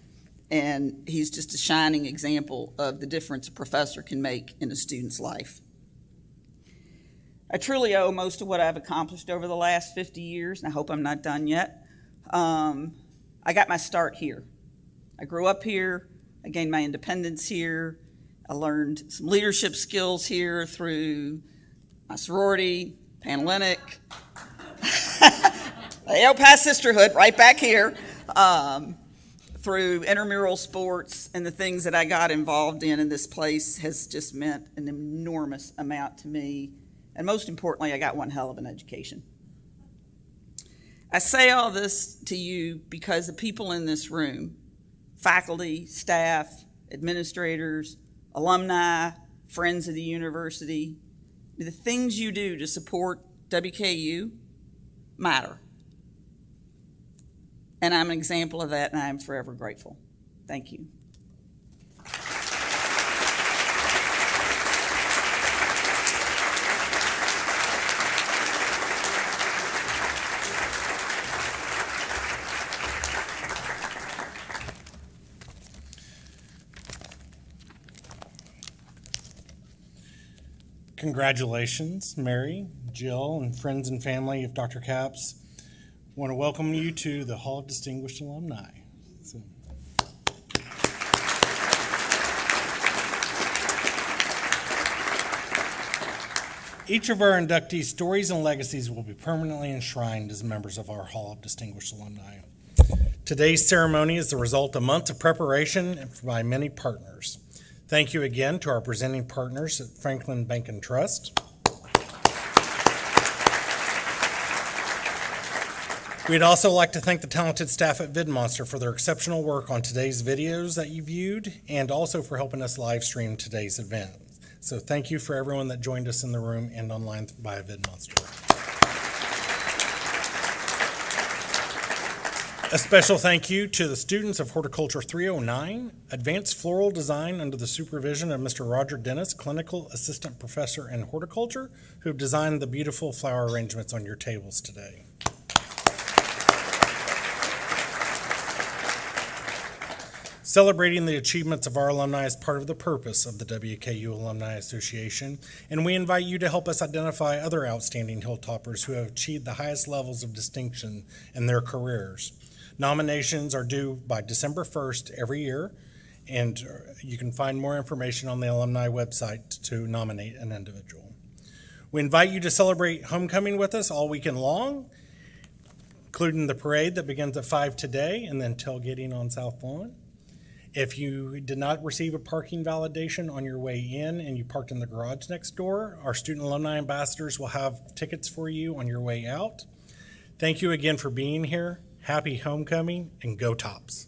And he's just a shining example of the difference a professor can make in a student's life. I truly owe most of what I've accomplished over the last 50 years, and I hope I'm not done yet. I got my start here. I grew up here, I gained my independence here, I learned some leadership skills here through my sorority, Panhellenic, the El Paso Sisterhood right back here, through intramural sports, and the things that I got involved in this place has just meant an enormous amount to me. And most importantly, I got one hell of an education. I say all this to you because the people in this room, faculty, staff, administrators, alumni, friends of the university, the things you do to support WKU matter. And I'm an example of that, and I'm forever grateful. Thank you. Congratulations, Mary, Jill, and friends and family of Dr. Capps. I want to welcome you to the Hall of Distinguished Alumni. Each of our inductees' stories and legacies will be permanently enshrined as members of our Hall of Distinguished Alumni. Today's ceremony is the result of months of preparation by many partners. Thank you again to our presenting partners at Franklin Bank and Trust. We'd also like to thank the talented staff at VidMonster for their exceptional work on today's videos that you viewed, and also for helping us live stream today's event. So thank you for everyone that joined us in the room and online via VidMonster. A special thank you to the students of Horticulture 309, Advanced Floral Design under the supervision of Mr. Roger Dennis, Clinical Assistant Professor in Horticulture, who designed the beautiful flower arrangements on your tables today. Celebrating the achievements of our alumni is part of the purpose of the WKU Alumni Association, and we invite you to help us identify other outstanding Hilltoppers who have achieved the highest levels of distinction in their careers. Nominations are due by December 1st every year, and you can find more information on the alumni website to nominate an individual. We invite you to celebrate homecoming with us all weekend long, including the parade that begins at 5 today and then tailgating on South Lawn. If you did not receive a parking validation on your way in and you parked in the garage next door, our student alumni ambassadors will have tickets for you on your way out. Thank you again for being here. Happy homecoming, and go Tops.